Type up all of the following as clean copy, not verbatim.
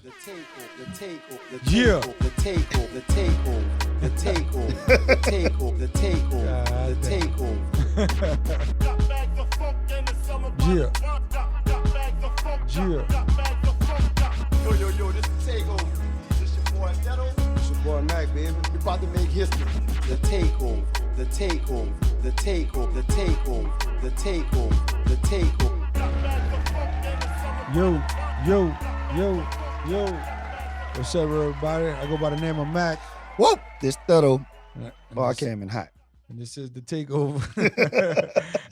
Yeah. Yeah. Yo, this is TakeOver. This your boy Neto. It's your boy Mac, baby. We about to make history. The takeover. Yo. What's up, everybody? I go by the name of Mac. Whoop! This Neto. And I this- came in hot. And this is the takeover.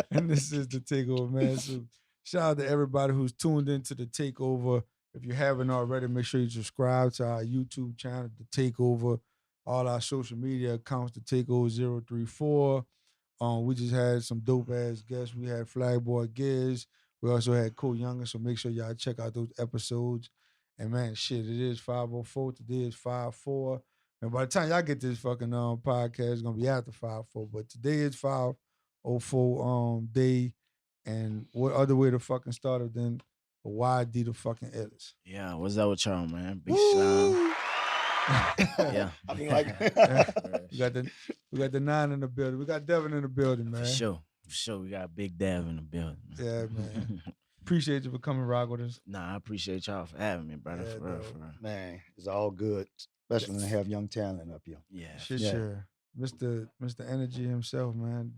And this is the takeover, man. So shout out to everybody who's tuned into the takeover. If you haven't already, make sure you subscribe to our YouTube channel, the takeover, all our social media accounts, the takeover 034. We just had some dope ass guests. We had Flagboy Giz. We also had Cole Younger. So make sure y'all check out those episodes. And man, shit, it is 5:04. Today is 5/4. And by the time y'all get this fucking podcast, it's gonna be after 5/4. But today is 5:04 day. And what other way to fucking start it than a YD the fucking illest? Yeah, what's up with y'all, man? Big Slime. Yeah. I mean, like, We got the 9 in the building. We got Devin in the building, man. For sure. We got Big Dev in the building. Yeah, man. Appreciate you for coming rock with us. Nah, I appreciate y'all for having me, brother. Yeah, for real, dog. for real. man, it's all good, especially when they have young talent up here. Yeah. Shit, Yeah. sure. Mr. Energy himself, man.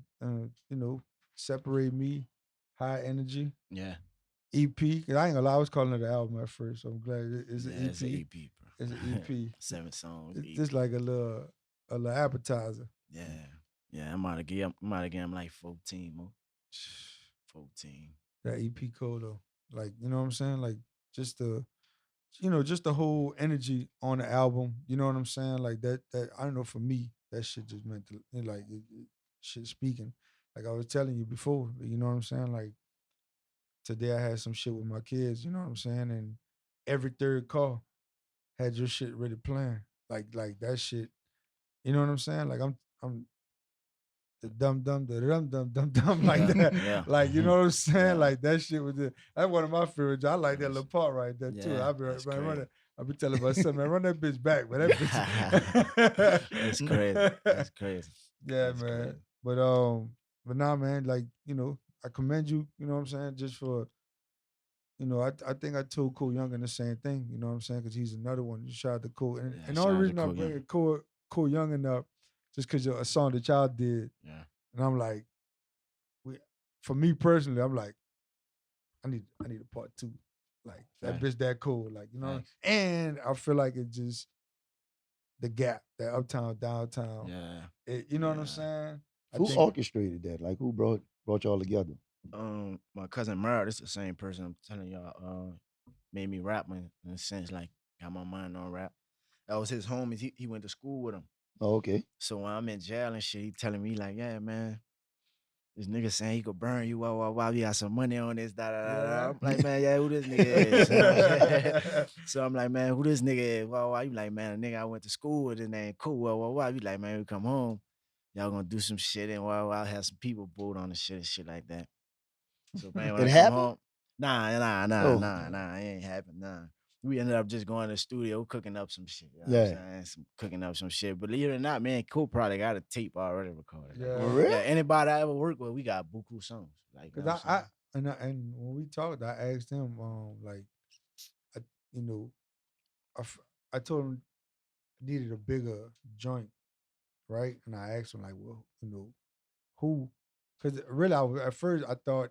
Separate Me, High Energy, Yeah. EP. 'Cause I ain't gonna lie, I was calling it an album at first, so I'm glad it's an Yeah, EP. it's an EP, bro. It's an EP. 7 songs. It's EP. just like a little appetizer. Yeah. Yeah, I might have given him like 14 more. 14. That EP cool though. Like, you know what I'm saying? Like just the whole energy on the album. You know what I'm saying? Like that I don't know, for me, that shit just meant to shit speaking. Like I was telling you before, you know what I'm saying? Like today I had some shit with my kids, you know what I'm saying? And every third call had your shit really playing. Like that shit, you know what I'm saying? Like I'm the dum like that. Yeah. Like, you know what I'm saying? Yeah. Like that shit was that's one of my favorites. I like that little part right there too. Yeah, I be that's man, crazy. I be telling my son, man, run that bitch back, man. That bitch. That's crazy. That's crazy. Yeah, That's man. crazy. But nah, man, like, I commend you, you know what I'm saying, just for, I think I told Cole Younger the same thing, you know what I'm saying, because he's another one. Shout out to Cole. And, Yeah, and the shout only out to reason I'm Cole bringing Cole Younger up, just because a song that y'all did, Yeah. and I'm like, for me personally, I'm like, I need a part 2. Like, that Facts. bitch that cool. Like, Facts. and I feel like it just, the gap, that uptown, downtown. Yeah. You know what I'm Yeah. saying? I Who think- orchestrated that? Like, who brought y'all together? My cousin Merle, this is the same person I'm telling y'all, made me rap in a sense, like got my mind on rap. That was his homies. He went to school with him. Oh, okay. So when I'm in jail and shit, he telling me like, yeah, man, this nigga saying he could burn you, wow, you got some money on this, da da da. Yeah. I'm like, man, yeah, who this nigga is? So I'm like, man, who this nigga is? Wow. You like, man, a nigga I went to school with, his name cool, wow. You like, man, we come home, y'all gonna do some shit and I'll have some people bored on the shit and shit like that. So man, when It I come happened? home, nah, Oh. it ain't happened, nah. We ended up just going to the studio, cooking up some shit. You know what I'm saying? Cooking up some shit. Believe it or not, man, Cool probably got a tape already recorded. Yeah. For real? Yeah, anybody I ever worked with, we got buku songs. Like, you know Cause what I'm saying? and when we talked, I asked him, I, I told him I needed a bigger joint, right? And I asked him like, well, who? Cause really, at first I thought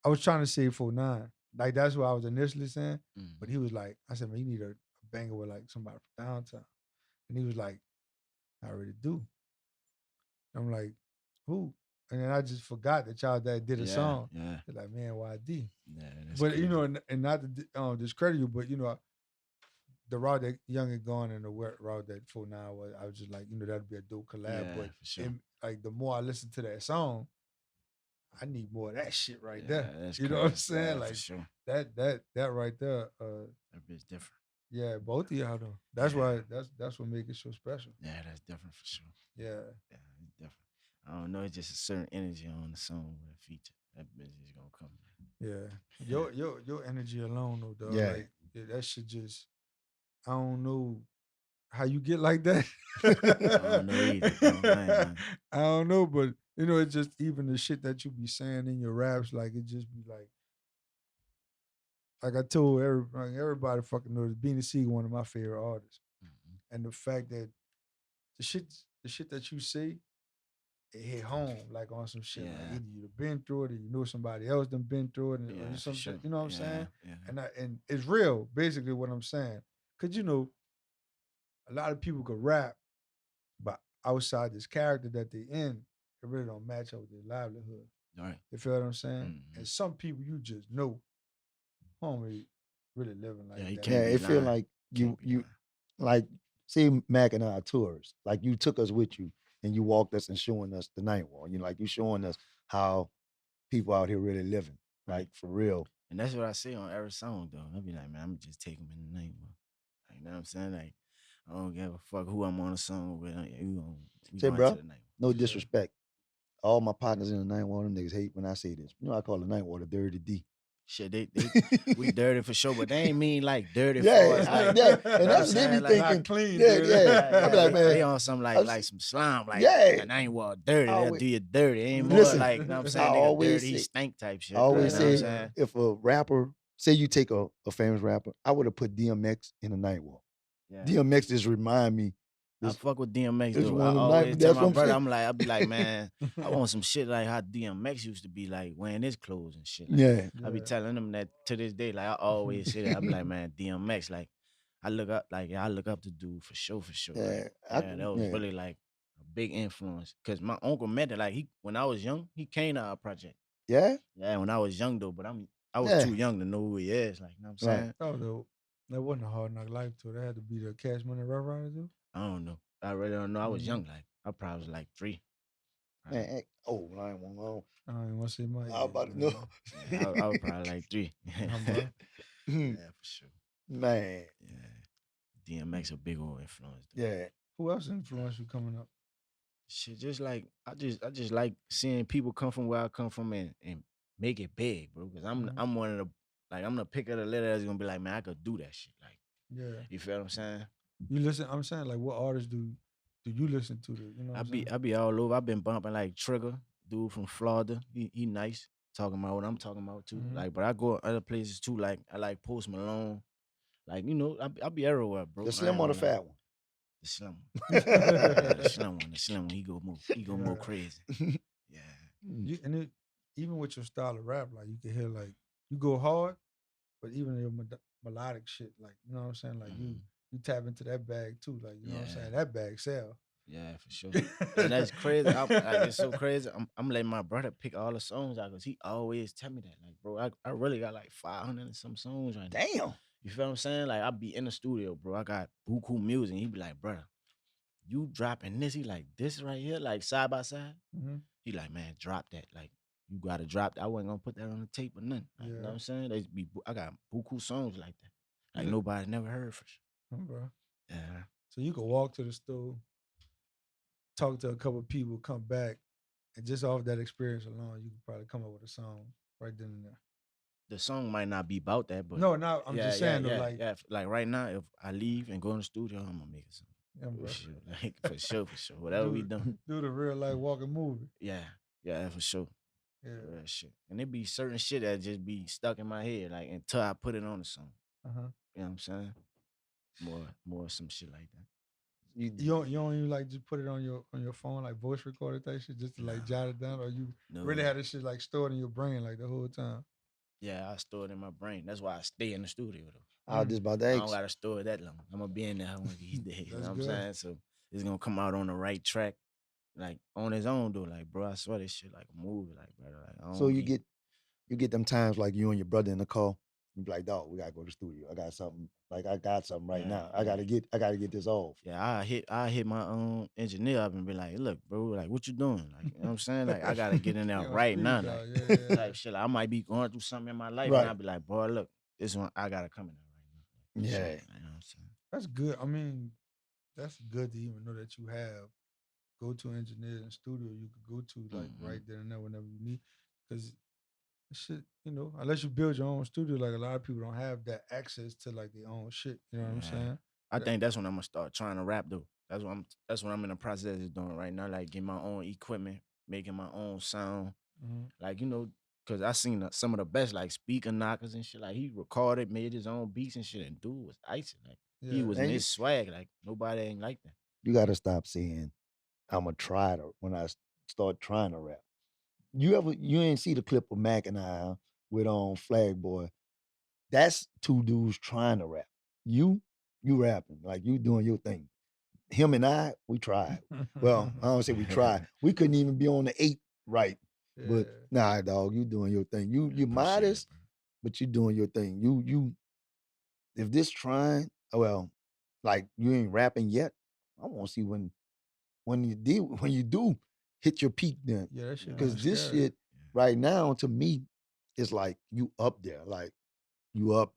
I was trying to say 49. Like that's what I was initially saying, but he was like, I said, man, you need a banger with like somebody from downtown, and he was like, I already do. I'm like, who? And then I just forgot that y'all that did a song. Yeah. They're like, man, YD. Yeah, that's But crazy. and not to discredit you, but the route that Young and Gone and the route that 49 was, I was just like, that'd be a dope collab. Yeah, But for sure. like the more I listen to that song, I need more of that shit right there. That's You know what I'm crazy. saying? Yeah, Like for sure. that right there. That bitch different. Yeah, both of y'all though. That's why that's what make it so special. Yeah, that's different for sure. Yeah. Yeah, it's different. I don't know, it's just a certain energy on the song with a feature. That bitch is gonna come. Yeah. Your energy alone though, dog. Yeah. Like, that shit just I don't know how you get like that. I don't know either, bro. I don't know, but you know, it's just even the shit that you be saying in your raps, like it just be like I told everybody fucking knows Beanie Siegel one of my favorite artists, and the fact that the shit that you say, it hit home like on some shit like Yeah. either you've been through it or you know somebody else done been through it or Yeah, you for some sure. shit, you know what I'm saying? Yeah. And it's real, basically what I'm saying. Cause you know, a lot of people could rap, but outside this character that they in, it really don't match up with their livelihood. All right. You feel what I'm saying? Mm-hmm. And some people you just know, homie, really living Yeah, like he that. can't be it feel lying. like Can't be you lying. like say Mac and I are tourists. Like you took us with you and you walked us and showing us the night walk. You know, like you showing us how people out here really living, like for real. And that's what I say on every song, though. I'll be like, man, I'm just take him in the night, bro. Like, you know what I'm saying? Like, I don't give a fuck who I'm on a song with. We Say, going to bro, the night. no Yeah. disrespect. All my partners in the night water, them niggas hate when I say this. You know, I call the night water dirty D. Shit, we dirty for sure, but they ain't mean like dirty Yeah, for us. I- Like, yeah, you and know that's what I'm what they be saying? Like, thinking. Not clean, Yeah, dude. yeah. I be like, man, they on some I'm like some slime, like, Yeah. and I ain't walk dirty. I They'll always- do you dirty. Ain't more Listen, like, you know what I'm I saying? Nigga always dirty, he say- stink type shit. I always you know what I'm say saying? if a rapper, say you take a famous rapper, I would have put DMX in the night walk. Yeah. DMX just remind me. I This, fuck with DMX this though. one I of them always night- tell that's my what I'm brother, saying. I'll be like, man, I want some shit like how DMX used to be like wearing his clothes and shit. Like, yeah, I be telling them that to this day. Like I always say that. I be like, man, DMX, like I look up the dude for sure, for sure. yeah, Like, yeah, that was really like a big influence. Cause my uncle met it. Like when I was young, he came to our project. yeah. Yeah, when I was young though, but I was Yeah. too young to know who he is. Like, you know what I'm Right. saying? Oh, no, that wasn't a hard knock life too. That had to be the Cash Money Rough Riders too. I don't know. I really don't know. I was Mhm. young. Like I probably was like 3. Man, oh, I ain't want to. I don't even want to say my. I was about to man. know. Yeah, I was probably like 3. bro. Yeah, for sure. Man, Yeah, DMX a big old influence. Though. yeah. Who else influenced you coming up? Shit, just like I just like seeing people come from where I come from and make it big, bro. Because Mhm. I'm one of the like I'm the pick of the litter that's gonna be like, man, I could do that shit. Like, Yeah, you feel what I'm saying? you listen. I'm saying like, what artists do you listen to? You know, what I be all over. I've been bumping like Trigger, dude from Florida. He nice. Talking about what I'm talking about too. Mhm. Like, but I go other places too. Like I like Post Malone. Like, you know, I be everywhere, bro. The slim or the fat one? The slim one. Yeah, the slim one. The slim one. He go more crazy. Yeah. Even with your style of rap, like you can hear like you go hard, but even your melodic shit, like you know what I'm saying, like you tap into that bag too, like you know what I'm saying, that bag sell. Yeah, for sure. And that's crazy. Like, it's so crazy. I'm letting my brother pick all the songs out because he always tell me that. Like, bro, I really got like 500 and some songs right now. Damn. You feel what I'm saying? Like, I be in the studio, bro. I got buku music. He be like, brother, you dropping this? He like, this right here, like side by side. Mm-hmm. He like, man, drop that. Like, you gotta drop that. I wasn't gonna put that on the tape or nothing. Like, you know what I'm saying? I got buku songs like that. Like nobody never heard for sure. Bro. Yeah. So you could walk to the store, talk to a couple of people, come back, and just off that experience alone, you could probably come up with a song right then and there. The song might not be about that, but No, I'm just saying though, like right now, if I leave and go in the studio, I'm gonna make a song. Yeah, bro. For sure. Like for sure. Whatever we done. Do the real life walking movie. Yeah, for sure. Yeah. Real shit. And it be certain shit that just be stuck in my head, like until I put it on the song. Uh-huh. You know what I'm saying? More some shit like that. You don't even like just put it on your phone, like voice recorder type shit, just to like jot it down, or you really had this shit like stored in your brain like the whole time. Yeah, I store it in my brain. That's why I stay in the studio though. I was just about to I ask. don't gotta store it that long. I'm gonna be in there one of these days. You know what I'm good. saying? So it's gonna come out on the right track, like on his own though. Like, bro, I swear this shit like a movie, like, brother. Like, I don't So you get them times like you and your brother in the car. You be like, dog, we gotta go to the studio. I got something. Like I got something right now. I gotta get this off. Yeah, I hit my engineer up and be like, look, bro, like what you doing? Like, you know what I'm saying? Like I gotta get in there right now. Like, like shit, like, I might be going through something in my life and I'll be like, boy, look, this one I gotta come in there right now. Like, Yeah. shit, you know what I'm saying? That's good. I mean, that's good to even know that you have go-to engineers in studio you could go to like right there and there whenever you need. Because shit, you know, unless you build your own studio, like a lot of people don't have that access to like their own shit. You know what I'm saying? I think that's when I'm gonna start trying to rap though. That's what I'm in the process of doing right now. Like getting my own equipment, making my own sound. Mhm. Like, cause I seen some of the best like speaker knockers and shit. Like he recorded, made his own beats and shit, and dude was icing. Like he Yeah. was in And his swag. Like nobody ain't like that. you got to stop saying I'm gonna try to when I start trying to rap. You ain't see the clip of Mac and I with on Flag Boy. That's two dudes trying to rap. You rapping like you doing your thing. Him and I, we tried. Well, I don't say we tried. We couldn't even be on the 8 right. Yeah. But nah, dog, you doing your thing. You Appreciate modest, it, bro. but you doing your thing. You if this trying, well, like you ain't rapping yet. I want to see when you do hit your peak then. Yeah, that shit Because kinda this scary. shit right now to me is like you up there. Like you up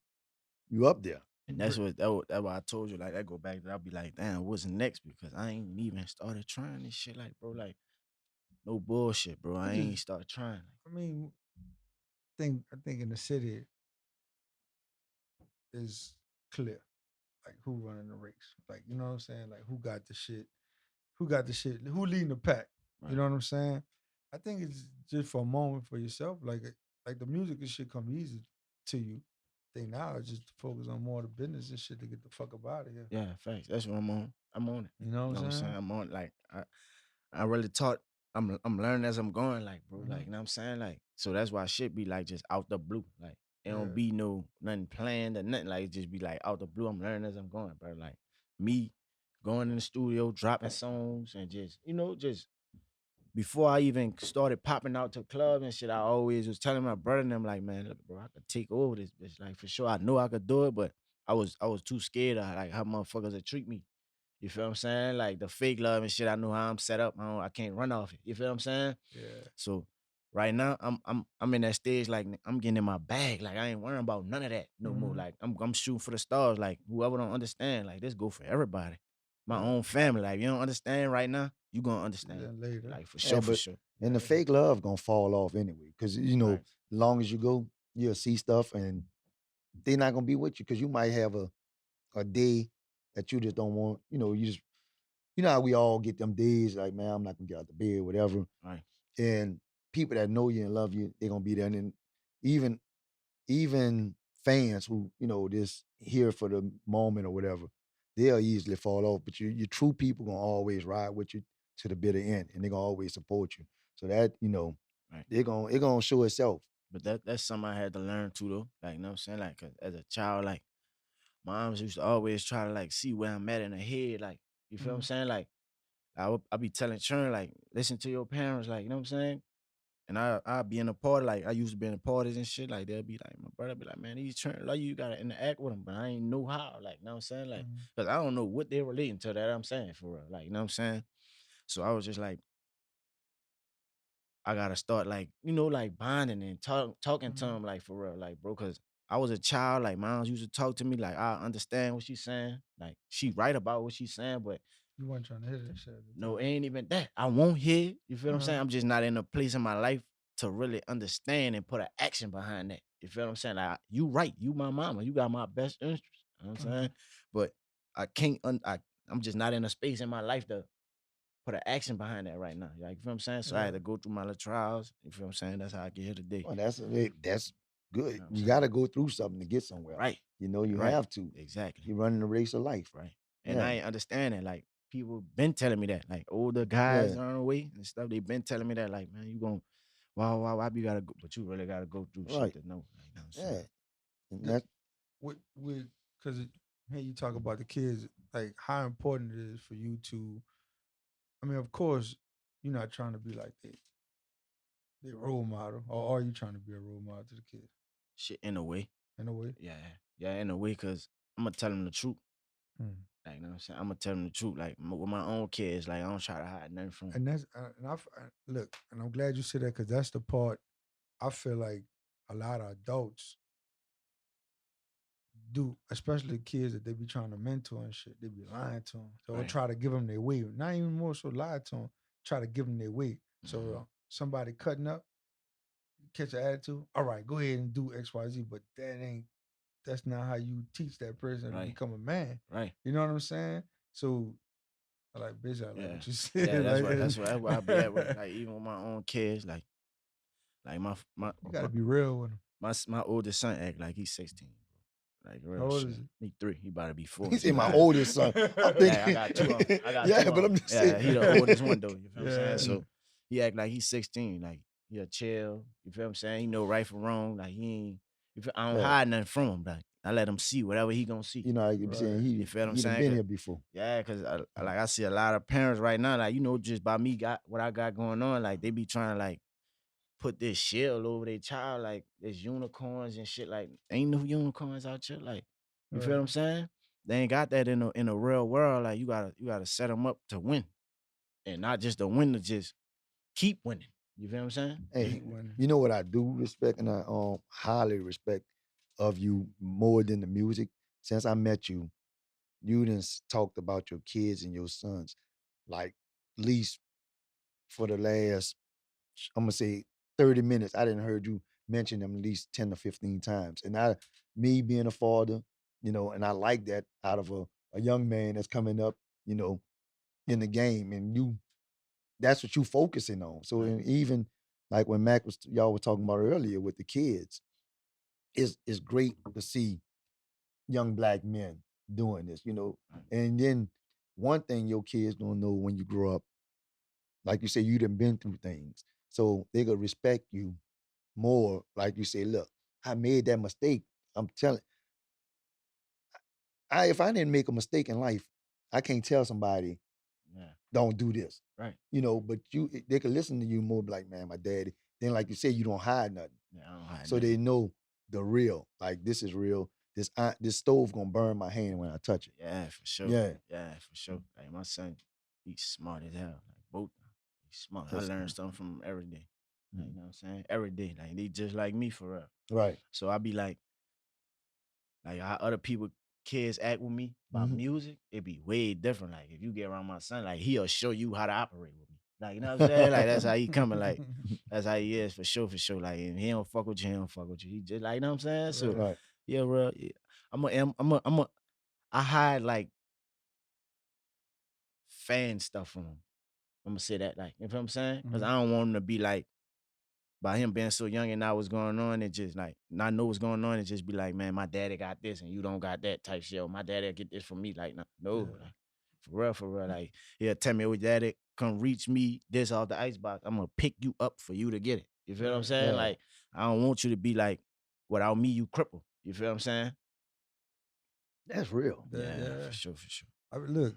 there. And that's that's what I told you. Like that go back. I'll be like, damn, what's next? Because I ain't even started trying this shit. Like, bro, like no bullshit, bro. I ain't started trying. I mean, I think in the city is clear. Like who running the race. Like, you know what I'm saying? Like who got the shit? Who leading the pack? You Right. know what I'm saying? I think it's just for a moment for yourself. Like the music and shit come easy to you. I think now it's just to focus on more of the business and shit to get the fuck up out of here. Yeah, facts. That's what I'm on. I'm on it. You know You what know I'm what I'm saying? saying? I'm on like I really taught I'm learning as I'm going, like, bro. Mhm. Like, you know what I'm saying? Like, so that's why shit be like just out the blue. Like it Yeah. don't be nothing planned or nothing. Like it just be like out the blue. I'm learning as I'm going, bro. Like me going in the studio, dropping songs and just before I even started popping out to clubs and shit, I always was telling my brother and them like, man, look, bro, I could take over this bitch. Like for sure, I know I could do it, but I was too scared of like how motherfuckers would treat me. You feel what I'm saying? Like the fake love and shit. I know how I'm set up. I can't run off it. You feel what I'm saying? Yeah. So right now, I'm in that stage like I'm getting in my bag. Like I ain't worrying about none of that no more. Mhm. Like I'm shooting for the stars. Like whoever don't understand, like this go for everybody. My Yeah. own family. Like you don't understand right now, you gonna understand. Then later. Like for Yeah, sure, for but sure. and the fake love gonna fall off anyway. Cause Right. as long as you go, you'll see stuff and they're not gonna be with you because you might have a day that you just don't want, you just how we all get them days like, man, I'm not gonna get out the bed, whatever. Right. And people that know you and love you, they're gonna be there. And then even even fans who, just here for the moment or whatever, they'll easily fall off. But your true people gonna always ride with you to the bitter end and they're gonna always support you. So that, Right. it gonna show itself. But that's something I had to learn too though. Like, you know what I'm saying? Like 'cause as a child, like moms used to always try to like see where I'm at in the head. Like, you feel what I'm Mhm. saying? Like I be telling children, like, listen to your parents, like, you know what I'm saying? And I be in a party, like I used to be in the parties and shit. Like they'll be like, my brother be like, man, these children like you gotta interact with them, but I ain't know how. Like, you know what I'm saying? Like, Mhm. cause I don't know what they're relating to that I'm saying for real. Like, you know what I'm saying? So I was just like, I gotta start like, like bonding and talking to Mhm. him like for real, like bro, cause I was a child, like moms used to talk to me, like I understand what she's saying. Like she right about what she's saying, but You weren't trying to hear that shit at the no, time. it ain't even that. I won't hear it. You feel what I'm Uh-huh. saying? I'm just not in a place in my life to really understand and put an action behind that. You feel what I'm saying? Like you right, you my mama, you got my best interest. You know what I'm Uh-huh. saying? But I can't I'm just not in a space in my life to put an action behind that right now. Like, you feel what I'm saying? So I Yeah. had to go through my little trials. You feel what I'm saying? That's how I get here today. Well, that's good. You know what I'm You saying? got to go through something to get somewhere. Right. You Right. have to. Exactly. You're running the race of life. Right. And Yeah. I ain't understanding. Like people been telling me that. Like older guys Yeah. on the way and stuff, they been telling me that. Like, man, you going why you gotta go, but you really gotta go through shit Right. to know. Like, you know what I'm Yeah. saying? And The- that's with because here you talk about the kids, like how important it is for you to. I mean, of course, you're not trying to be like they role model, or are you trying to be a role model to the kids Shit in a way. in a way? Yeah. Yeah, in a way, cause I'm gonna tell them the truth. Mm. Like, you know what I'm saying? I'm gonna tell them the truth. Like with my own kids, like I don't try to hide nothing from them. And that's look, and I'm glad you said that because that's the part I feel like a lot of adults do, especially kids that they be trying to mentor and shit. They be lying to them, or Right. try to give them their way. Not even more so lie to them, try to give them their way. So Mhm. somebody cutting up, catch an attitude. All right, go ahead and do X, Y, Z. But that ain't that's not how you teach that person to Right. become a man. Right. You know what I'm saying? So, I like, bitch, I like Yeah. what you said. Yeah, that's like, where I be at with, like, even with my own kids, like you gotta be real with him. my oldest son act like he's 16, bro. Like real How old shit. is he? He 3. He about to be 4. He said my July. oldest son. I'm thinking, Yeah, I got 2 of 'em. I got yeah, 2 of but 'em. I'm just Yeah, saying. he the oldest one though. You feel what I'm Yeah. saying? So he act like he's 16. Like he'll chill. You feel what I'm saying? He know right from wrong. Like he ain't. I don't Yeah. hide nothing from him. Like I let him see whatever he gonna see. You know, like you're saying, You feel what I'm he done saying? been 'Cause- here before. Yeah, because like I see a lot of parents right now, like, you know, just by me got what I got going on, like they be trying to like put this shield over their child, like there's unicorns and shit. Like ain't no unicorns out here. Like you feel what I'm saying? They ain't got that in the real world. Like you gotta set them up to win, and not just to win to just keep winning. You feel what I'm saying? Hey, winning. you know what I do respect, and I highly respect of you more than the music. Since I met you, you done talked about your kids and your sons, like at least for the last, I'm gonna say 30 minutes. I didn't heard you mention them at least 10 or 15 times. And me being a father, you know, and I like that out of a young man that's coming up, you know, in the game, and that's what you focusing on. So even like when y'all were talking about earlier with the kids, it's great to see young black men doing this, you know. And then one thing your kids don't know when you grow up, like you say, you done been through things. So they gonna respect you more. Like you say, look, I made that mistake. I'm telling if I didn't make a mistake in life, I can't tell somebody, don't do this. Right. You know, but they can listen to you more like, man, my daddy. Then like you say, you don't hide nothing. Yeah, I don't hide So nothing. they know the real. Like this is real. This stove gonna burn my hand when I touch it. Yeah, for sure. Yeah. Yeah, for sure. Like my son, he's smart as hell. Like both. He's smart. That's I learn good. something from him every day. Like, you know what I'm saying? Every day. Like they just like me for real. Right. So I be like how other people kids act with me about Mhm. music, it be way different. Like if you get around my son, like he'll show you how to operate with me. Like, you know what I'm saying? Like that's how he coming. Like that's how he is for sure, for sure. Like and he don't fuck with you, he don't fuck with you. He just like, you know what I'm saying? So Right. yeah, bro. Yeah. I hide like fan stuff from him. I'm gonna say that, like, you know what I'm saying? Because I don't want him to be like, by him being so young and know what's going on, and just like not know what's going on, and just be like, man, my daddy got this and you don't got that type shit. Or my daddy get this from me. Like, no, like, for real. Like, he'll tell me, oh, daddy, come reach me this off the icebox. I'm gonna pick you up for you to get it. You feel what I'm saying? Yeah. Like, I don't want you to be like, without me, you cripple. You feel what I'm saying? That's real. Yeah, for sure. I mean, look,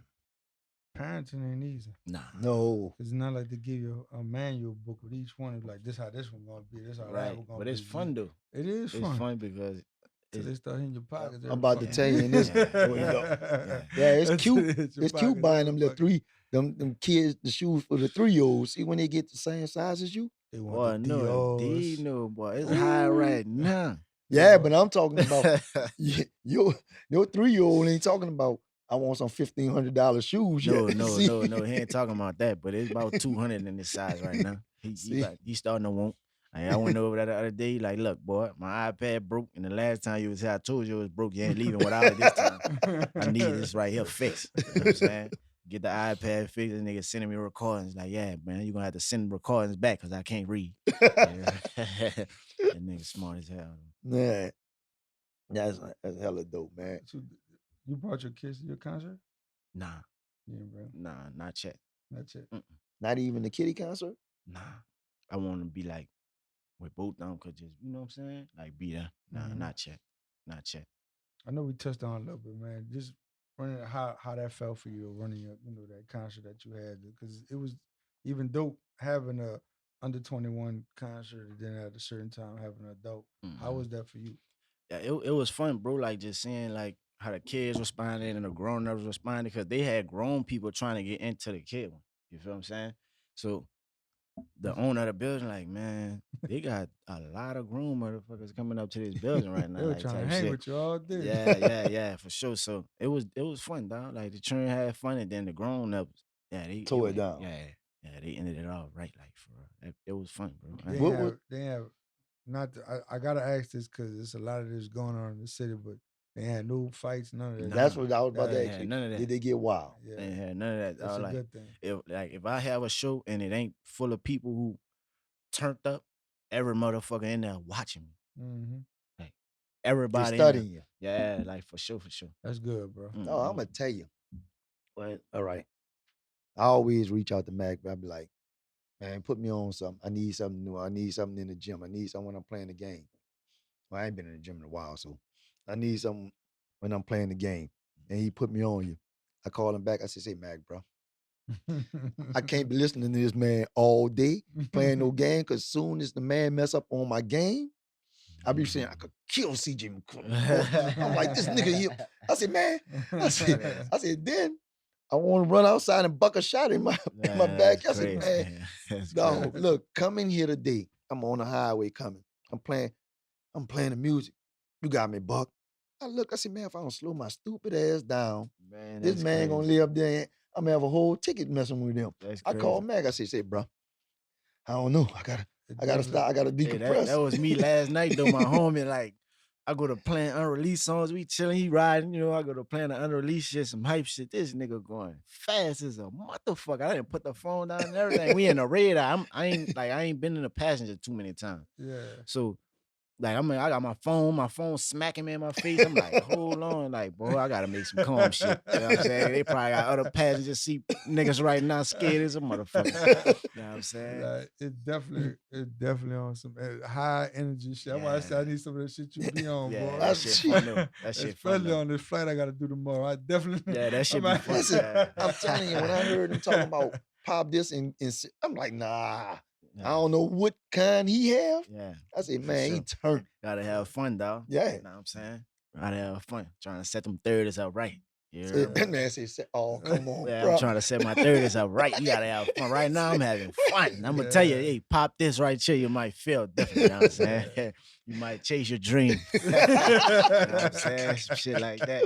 parenting ain't easy. Nah. No. It's not like they give you a manual book with each one. It's like, this how this one gonna be. This how that Right. one gonna But be. it's fun though. It is It's fun. fun because Till they start hitting your pockets. I'm about to every tell you, and this, fucking- yeah, it's That's cute. it, your It's cute pockets buying every them little fucking- them kids the shoes for the 3-year-olds. See when they get the same size as you. They boy, want the no, Dior's. no, boy. It's high right now. Yeah, but I'm talking about your 3-year-old ain't talking about I want some $1,500 shoes. No, yet. no, See? no, no. He ain't talking about that, but it's about 200 in his size right now. See? He starting to want. Like, I went over there the other day. Like, look, boy, my iPad broke, and the last time you was here, I told you it was broke. You ain't leaving without it this time. I need this right here fixed. You know what I'm saying? Get the iPad fixed. And nigga sending me recordings. Like, yeah, man, you're gonna have to send recordings back because I can't read. That nigga smart as hell. Yeah, that's hella dope, man. So, you brought your kids to your concert? Nah, Yeah, bro. nah, not yet. That's it. Not even the kitty concert. Nah, I want to be like with both of them, cause just, you know what I'm saying? Like be there. Nah, Mhm. not yet. I know we touched on it a little bit, man. Just running how that felt for you running your, that concert that you had, because it was even dope having a under 21 concert and then at a certain time having an adult. How was that for you? Yeah, it was fun, bro. Like just seeing like how the kids responded and the grown ups responded, because they had grown people trying to get into the kid one. You feel what I'm saying? So the owner of the building, like, man, they got a lot of grown motherfuckers coming up to this building right now. They were like, trying to type hang shit. with you all day. Yeah, for sure. So it was fun, dog. Like the children had fun, and then the grown ups, they Tore it down. Yeah, they ended it all right, like for real. It was fun, bro. They What have, was- they have not I gotta ask this because there's a lot of this going on in the city, but they had no fights, none of that. That's what I was about to They ask had you. none of that. Did they get wild? Yeah, They ain't had none of that. that's a like, good thing. if I have a show and it ain't full of people who turned up, every motherfucker in there watching me. Mm-hmm. Like They everybody in there. studying you. Yeah, like for sure. That's good, bro. No, I'm Mhm. gonna tell you. But all right. I always reach out to Mac, but I be like, man, put me on something. I need something new. I need something in the gym. I need something when I'm playing the game. Well, I ain't been in the gym in a while, so I need something when I'm playing the game. And he put me on you. I call him back. I said, say, Mac, bro, I can't be listening to this man all day playing no game, because soon as the man mess up on my game, I be saying I could kill CJ McCollum. I'm like, this nigga here. I said, man, I said, then I want to run outside and buck a shot in my back. I said, man, dog, look, come in here today. I'm on the highway coming. I'm playing the music. You got me, Buck. I look, I said, man, if I don't slow my stupid ass down, Man, this man gonna live there. I'm gonna have a whole ticket messing with him. That's I called Mac. I say, bro, I don't know. I gotta stop. I gotta decompress. That was me last night though. My homie, like, I go to playing unreleased songs. We chilling, he riding. You know, I go to playing the unreleased shit, some hype shit. This nigga going fast as a motherfucker. I didn't put the phone down and everything. We in the radar. I ain't been in the passenger too many times. Yeah. So, like, I got my phone smacking me in my face. I'm like, hold on, like, bro, I gotta make some calm shit. You know what I'm saying? They probably got other passenger seat niggas right now scared as a motherfucker. You know what I'm saying? Like, it's definitely on some high energy shit. That's why I said I need some of that shit you be on, Yeah, boy. that shit fun though. That shit fun Especially though. on this flight I gotta do tomorrow. I definitely Yeah, that shit be might- fun. Listen, Yeah. I'm telling you, when I heard him talking about pop this and I'm like, nah. I don't know what kind he have. Yeah. I said, For man, he sure. turned. Gotta have fun, dog. Yeah. You know what I'm saying? Gotta have fun. Trying to set them 30s up right. You Said, know? that man said, oh, come on, Yeah, bro. I'm trying to set my 30s up right. You gotta have fun. Right now, I'm having fun. I'm gonna tell you, hey, pop this right here. You might feel different. You know what I'm saying? You might chase your dream. You know what I'm saying? Some shit like that.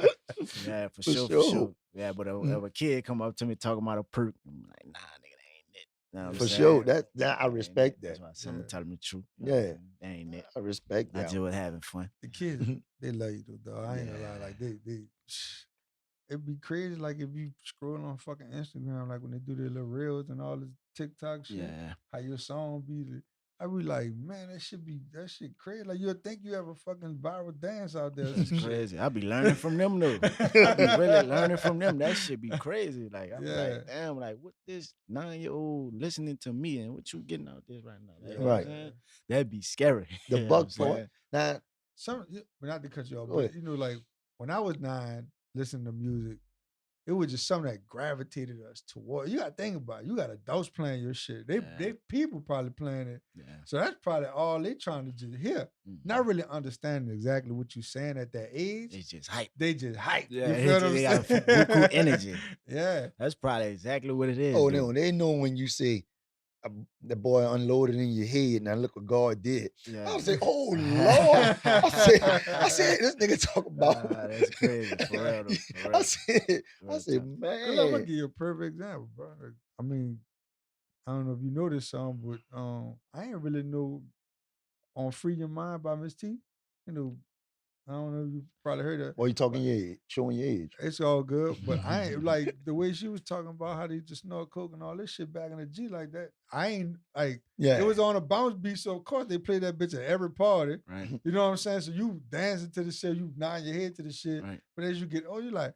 Yeah, for sure. Yeah, but if a kid come up to me talking about a perk, I'm like, nah, nigga, that ain't it. You know what I'm For saying? sure. That I ain't respect it. That's that. why I'm telling the truth. You know what I'm Yeah. saying? That ain't it. I respect I that. just was having fun. The kids, they love you though, dog. I ain't gonna lie. Like they it'd be crazy like if you scroll on fucking Instagram, like when they do their little reels and all this TikTok shit, Yeah. how your song be. I be like, man, that shit crazy. Like you'll think you have a fucking viral dance out there. It's crazy. I be learning from them though. I be really learning from them. That shit be crazy. Like I'm like, damn, like what this 9-year-old listening to me and what you getting out there right now? Like, you know what I'm saying? That'd be scary. The You know what I'm buck part. saying? Now, But not to cut you off, Go but ahead. you know, like when I was 9, listening to music, it was just something that gravitated us toward. You gotta think about it. You got adults playing your shit. They people probably playing it. Yeah. So that's probably all they trying to just hear. Not really understanding exactly what you're saying at that age. It's just hype. They just hype. Yeah, you feel what I'm they saying? got buku energy. Yeah. That's probably exactly what it is. oh, dude. no, they know when you say the boy unloaded in your head. Now look what God did. Yeah. I was like, oh Lord. I said, this nigga talk about. That's crazy. For real, though. For real. I said, Real man. Cause I'm gonna give you a perfect example, bro. I mean, I don't know if you know this song, but I ain't really know on Free Your Mind by Miss T. You know, I don't know if you probably heard that. Boy, you talking your age, showing your age. It's all good, but I ain't like the way she was talking about how they just snort coke and all this shit back in the G like that. I ain't like it was on a bounce beat, so of course they play that bitch at every party. Right. You know what I'm saying? So you dancing to the shit, you nod your head to the shit. Right. But as you get older, you like,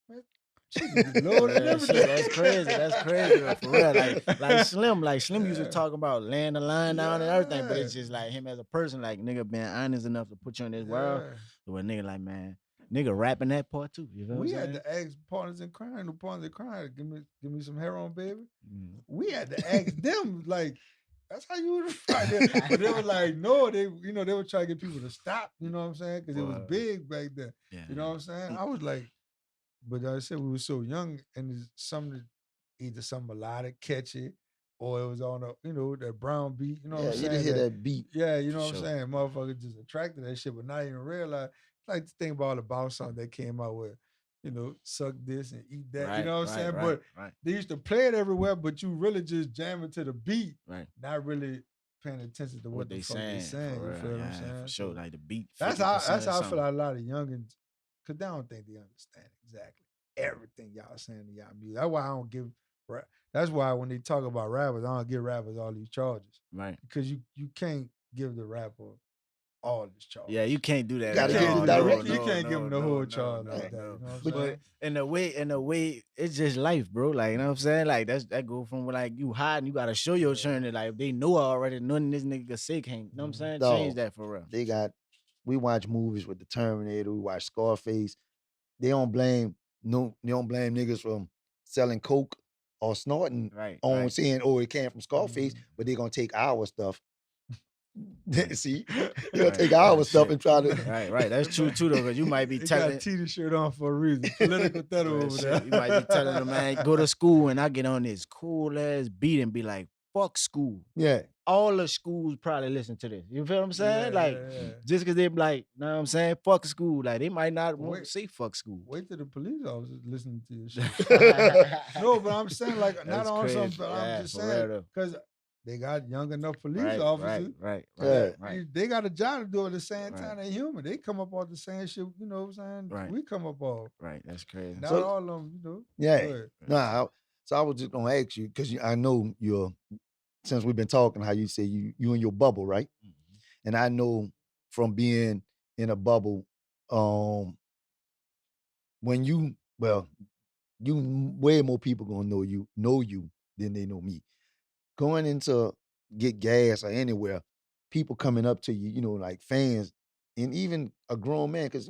man, she can get loaded and everything. That's crazy. That's crazy. But for real. Like Slim used to talk about laying the line down and everything, but it's just like him as a person, like nigga being honest enough to put you in this world. So a nigga like, man, nigga rapping that part too. You know what I'm We saying? had to ask partners in crime, the partners in crime, give me some heroin, baby. We had to ask them, like, that's how you would find it. But they were like, no, they were trying to get people to stop, you know what I'm saying? Because it was big back then. Yeah. You know what I'm saying? I was like, but I said we were so young, and it's something either some melodic, catchy, or it was on that brown beat. You know what I'm saying? You didn't hear that beat. Yeah, you know what I'm saying? Motherfuckers just attracted to that shit, but not even realize. Like the thing about all the bounce songs that came out with, suck this and eat that. You know what I'm saying? But they used to play it everywhere, but you really just jamming to the beat, right? Not really paying attention to what what the they fuck they saying, saying. for You real, feel what I'm yeah, saying? for sure. So Like the beat, that's 50% how or I feel something. like a lot of youngins, cause they don't think they understand exactly everything y'all saying to y'all music. That's why I don't give. That's why when they talk about rappers, I don't give rappers all these charges, Right. because you can't give the rapper all this charge. Yeah, you can't do that. Gotta at give it all. directly. You can't give them the whole charge no, like that. no. You know what I'm But- saying? In a way, it's just life, bro. Like, you know what I'm saying? Like, that go from like you hiding, you gotta show your turn. Like, if they know already, nothing this nigga can say can't. You know what I'm saying? Dog. Change that for real. We watch movies with the Terminator, we watch Scarface. They don't blame niggas from selling coke or snorting Right. on right. saying, oh, it came from Scarface, but they're gonna take our stuff. See, they're gonna take our stuff and try to Right. That's true too, though, because you might be He telling. got Tita shirt on for a reason. Political theater Real over shit. there. You might be telling them, man, go to school, and I get on this cool ass beat and be like, fuck school. yeah. All the schools probably listen to this. You feel what I'm saying? Yeah, like, yeah. just because they be like, know what I'm saying? Fuck school. Like, they might not want to Wait. say fuck school. Wait till the police officers listening to your shit. No, but I'm saying like not That's on some. crazy. But Yeah, I'm just for saying real, though. because they got young enough police Right, officers. right. They got a job to do at the same time. Right. They're human. They come up all the same shit. You know what I'm saying? Right. We come up all. Right, that's crazy. Not So- all of them. You know. Yeah. Go ahead. Nah, so I was just gonna ask you, because I know since we've been talking, how you say you in your bubble, right? Mhm. And I know from being in a bubble, when you way more people gonna know you than they know me. Going into get gas or anywhere, people coming up to you, like fans, and even a grown man, because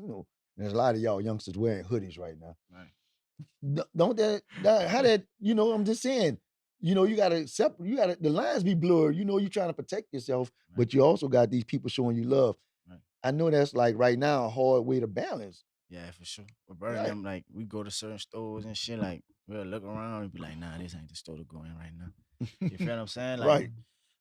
there's a lot of y'all youngsters wearing hoodies right now. Right. Don't how that, I'm just saying, you gotta the lines be blurred, you trying to protect yourself, but you also got these people showing you love. Right. I know that's like right now a hard way to balance. Yeah, for sure. But brother, Right. them, like, we go to certain stores and shit, like, we'll look around and be like, nah, this ain't the store to go in right now. You feel what I'm saying? Like, Right.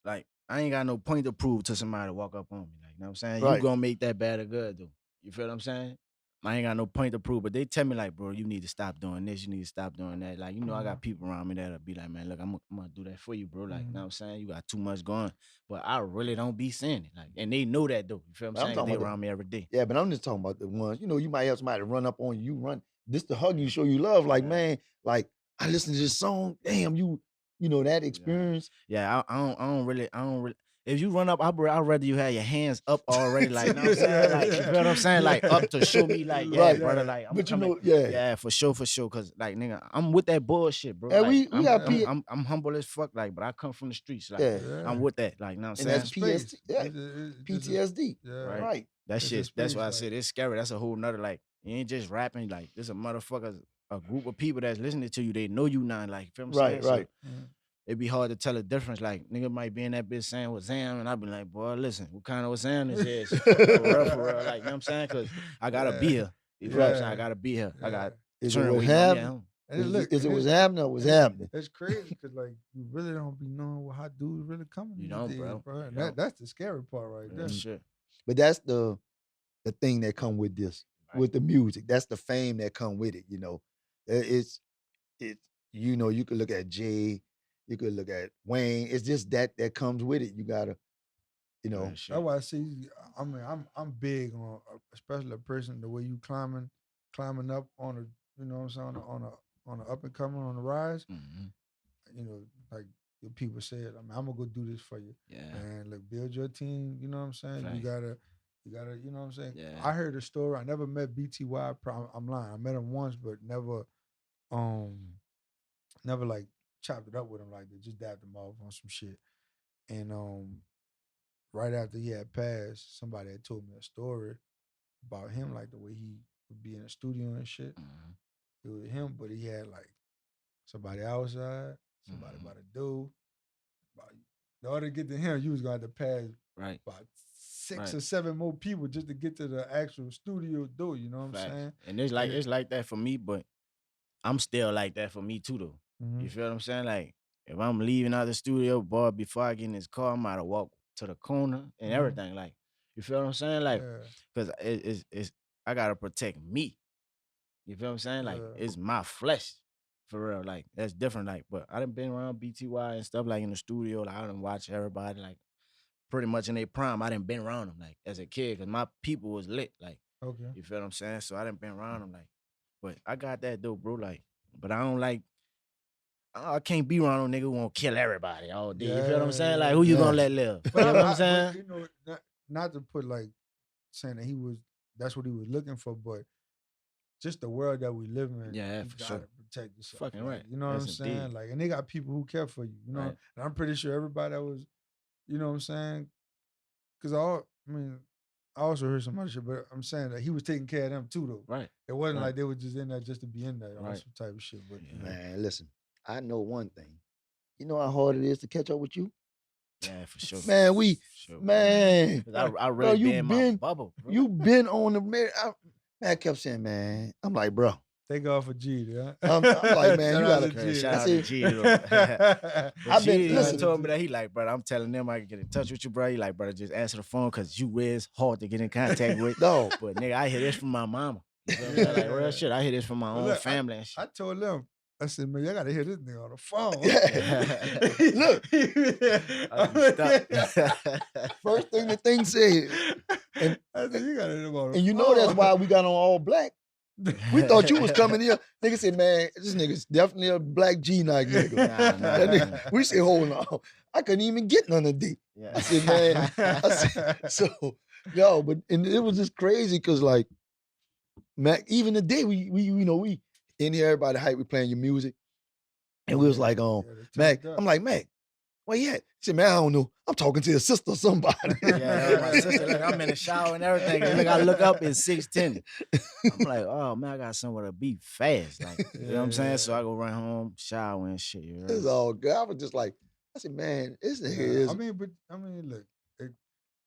Like, I ain't got no point to prove to somebody to walk up on me. Like, you know what I'm saying? Right. You gonna make that bad or good, though. You feel what I'm saying? I ain't got no point to prove, but they tell me, like, bro, you need to stop doing this. You need to stop doing that. Like, I got people around me that'll be like, man, look, I'm gonna do that for you, bro. Like, you know what I'm saying? You got too much going. But I really don't be saying it. Like, and they know that, though. You feel what I'm I'm saying? talking They about around me every day. Yeah, but I'm just talking about the ones, you might have somebody run up on you, run this to hug you, show you love. Like, Yeah. man, like I listened to this song. Damn, that experience. Yeah, I don't really. If you run up, I'd rather you have your hands up already. Like, you know what I'm saying? Like, you feel what I'm saying? Like, up to show me, like, yeah, Right. brother, like, I'm But coming. Yeah, for sure. Cause like, nigga, I'm with that bullshit, bro. Yeah, like, we got I'm humble as fuck, like, but I come from the streets. Like, Yeah. I'm with that. Like, you know what I'm And saying? that's Space. PTSD. Yeah. Right. That It's a shit, that's space, why I like- said it's scary. That's a whole nother, like, you ain't just rapping. Like, there's a motherfuckers, a group of people that's listening to you. They know you now. Like, you feel what I'm Right, saying? right. Mhm. It'd be hard to tell the difference. Like, nigga might be in that bitch saying Wazam, and I'd be like, boy, listen, what kind of Wazam is this? For real. Like, you know what I'm saying? Because I gotta be here. You feel what I'm saying? I gotta be here. I got Is it turn what's waiting on me at happening? home. And look, Is it and what's happening or what's happening? It's crazy because like you really don't be knowing how dudes really coming. You these don't, days, bro. And You don't. that's the scary part right there. Real shit. But that's the thing that come with this, Right. with the music. That's the fame that come with it. It's you could look at Jay, you could look at Wayne. It's just that comes with it. You gotta, Real shit. That's why I see. I mean, I'm big on, especially a person the way you climbing up on a, you know what I'm saying, on a up and coming on the rise. Mhm. Like your people said, I mean, I'm gonna go do this for you. Yeah. And like build your team. You know what I'm saying? Facts. You gotta. You know what I'm saying? Yeah. I heard a story. I never met BTY. I'm lying. I met him once, but never like chopped it up with him like that. Just dapped him off on some shit. And right after he had passed, somebody had told me a story about him, like the way he would be in the studio and shit. Mhm. It was him, but he had like somebody outside, somebody Mhm. about to do. In order to get to him, you was gonna have to pass Right. about 6 Right. or 7 more people just to get to the actual studio door. You know what I'm Facts. saying? And it's like that for me, but I'm still like that for me too, though. Mhm. You feel what I'm saying? Like, if I'm leaving out the studio, boy, before I get in this car, I'm to walk to the corner and Mhm. everything. Like, you feel what I'm saying? Like, Yeah. because it's I gotta protect me. You feel what I'm saying? Like, Yeah. it's my flesh. For real. Like, that's different. Like, but I done been around BTY and stuff, like in the studio. Like, I done watch everybody. Like, pretty much in their prime. I done been around them like as a kid because my people was lit. Like, Okay. you feel what I'm saying? So I done been around them like, but I got that though, bro. Like, but I don't like. I can't be around no nigga who want to kill everybody all day. You feel what I'm saying? Like, who you gonna let live? You know what I'm saying? But, you know, not to put like saying that that's what he was looking for, but just the world that we live in, Yeah, you for gotta sure. protect yourself. Fucking like, right. You know what I'm That's saying? indeed. Like, and they got people who care for you. You know, Right. and I'm pretty sure everybody that was, you know what I'm saying? Because I also heard some other shit, but I'm saying that he was taking care of them too, though. Right. It wasn't Right. like they were just in there just to be in there or Right. some type of shit. But Yeah. Man, listen, I know one thing. You know how hard it is to catch up with you? Yeah, for sure. Man, For sure, bro. man. 'Cause I Bro, really you been in my been, bubble, bro. you been on the man. I kept saying, man. I'm like, bro. thank God for G, huh? I'm like, man, Shout you out gotta- to Okay, G. shout I out said- to G, though. But I've been- G listen. told me that he like, brother, I'm telling them I can get in touch with you, bro. He like, brother, just answer the phone because you is hard to get in contact with. No. But nigga, I hear this from my mama. You know what I'm saying? Like real shit. I hear this from my But own look, family and shit. I told them, I said, man, y'all gotta hear this nigga on the phone. Look. Stuck. First thing the thing said. And, I said, you gotta hear him on the and you know phone. that's why we got on all black. We thought you was coming here. Nigga said, man, this nigga's definitely a black G-Nike nigga. Nah. That nigga, we said, hold on. I couldn't even get none of D. Yeah. I said, man, so, yo, but and it was just crazy because, like, Mac, even the day we in here, everybody hype, we playing your music. And we was like, Mac, I'm like, Mac, where you at? He said, man, I don't know. I'm talking to your sister or somebody. Yeah, that was my sister. Look, I'm in the shower and everything. And look, I look up, it's 6:10. I'm like, oh man, I got somewhere to be fast. Like, you know what I'm saying? So I go run home, shower and shit. You It's know? all good. I was just like, I said, man, this nigga is. I mean, look,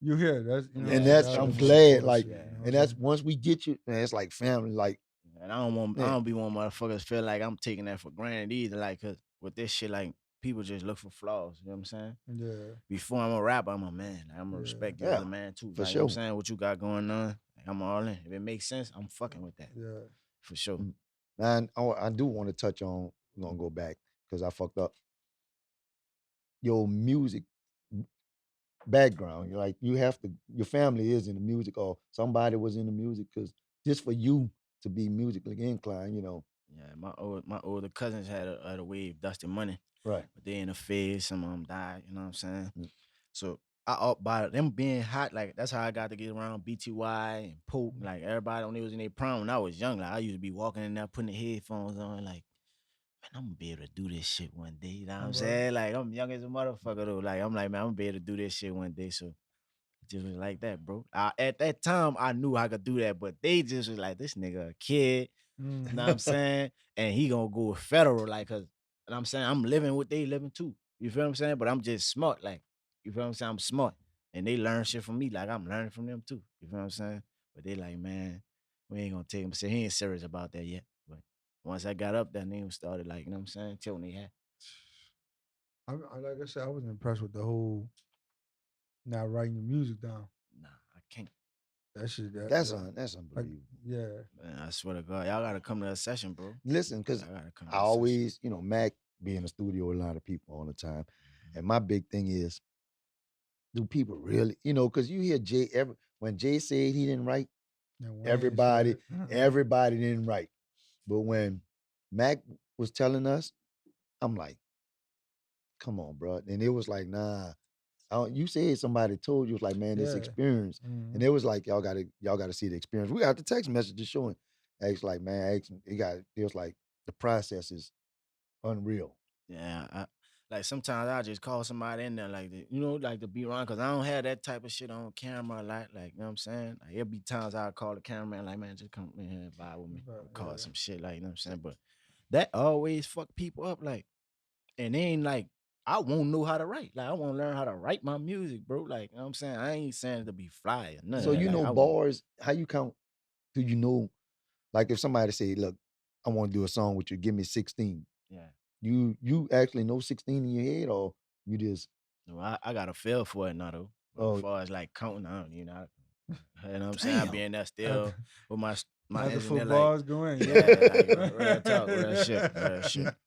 you hear that's you know, And that's- that's I'm the glad, bullshit, like, you know what and I'm that's saying? once we get you, man, it's like family. Like, And I don't be one motherfuckers feel like I'm taking that for granted either. Like, cause with this shit, like people just look for flaws. You know what I'm saying? Yeah. Before I'm a rapper, I'm a man. Like, I'm gonna Yeah. respect you Yeah, as a man too. for Like, you know what I'm sure. saying? What you got going on, like, I'm all in. If it makes sense, I'm fucking with that. Yeah. For sure. man, I do want to touch on, we're going to go back because I fucked up. Your music background. You're like, you have to, your family is in the music or somebody was in the music because just for you to be musically inclined, you know. Yeah, my older cousins had a way of dusting money. Right. But they in the feds, some of them died, you know what I'm saying? Mm. So by them being hot, like that's how I got to get around BTY and Pope. Like everybody when they was in their prime when I was young, like I used to be walking in there putting the headphones on, like, man, I'm gonna be able to do this shit one day. You know what I'm saying? Like I'm young as a motherfucker though. Like I'm like, man, I'm gonna be able to do this shit one day. So it just was like that, bro. At that time, I knew I could do that, but they just was like, this nigga a kid. You know what I'm saying? And he gonna go federal, like, cause and I'm saying I'm living what they living too. You feel what I'm saying? But I'm just smart, like, you feel what I'm saying? I'm smart. And they learn shit from me, like I'm learning from them too. You feel what I'm saying? But they like, man, we ain't gonna take him. Say he ain't serious about that yet. But once I got up there, they started like, you know what I'm saying? Tilting their hat. Like I said, I was impressed with the whole not writing your music down. Nah, I can't. That shit. That's like, unbelievable. yeah. Man, I swear to God, y'all gotta come to a session, bro. Listen, because Y'all gotta come to I a session. always, Mac be in the studio with a lot of people all the time. And my big thing is, do people really, because you hear Jay, when Jay said he didn't write, And Wayne everybody, said- everybody didn't write. But when Mac was telling us, I'm like, come on, bro. And it was like, nah. You said somebody told you, it was like, man, this Yeah. experience. Mhm. And it was like, y'all gotta see the experience. We got the text messages showing. It's like, man, it was like the process is unreal. Yeah, like sometimes I just call somebody in there like like to be around because I don't have that type of shit on camera a lot. Like, you know what I'm saying? Like it'll be times I call the cameraman like, man, just come in here and vibe with me. Right, Call yeah. some shit, like, you know what I'm saying? But that always fuck people up, like, and they ain't like, I won't know how to write. Like, I want to learn how to write my music, bro. Like, you know what I'm saying? I ain't saying it to be fly or nothing. So you like, know I want- bars, how you count? Do you know, like if somebody say, look, I want to do a song with you, give me 16. Yeah. You actually know 16 in your head or you just No, I got a feel for it now, though. But Oh. as far as like counting, I don't, you know what I'm saying? I be in there still with my Not the engineer, footballs going. yeah, like real talk, real shit.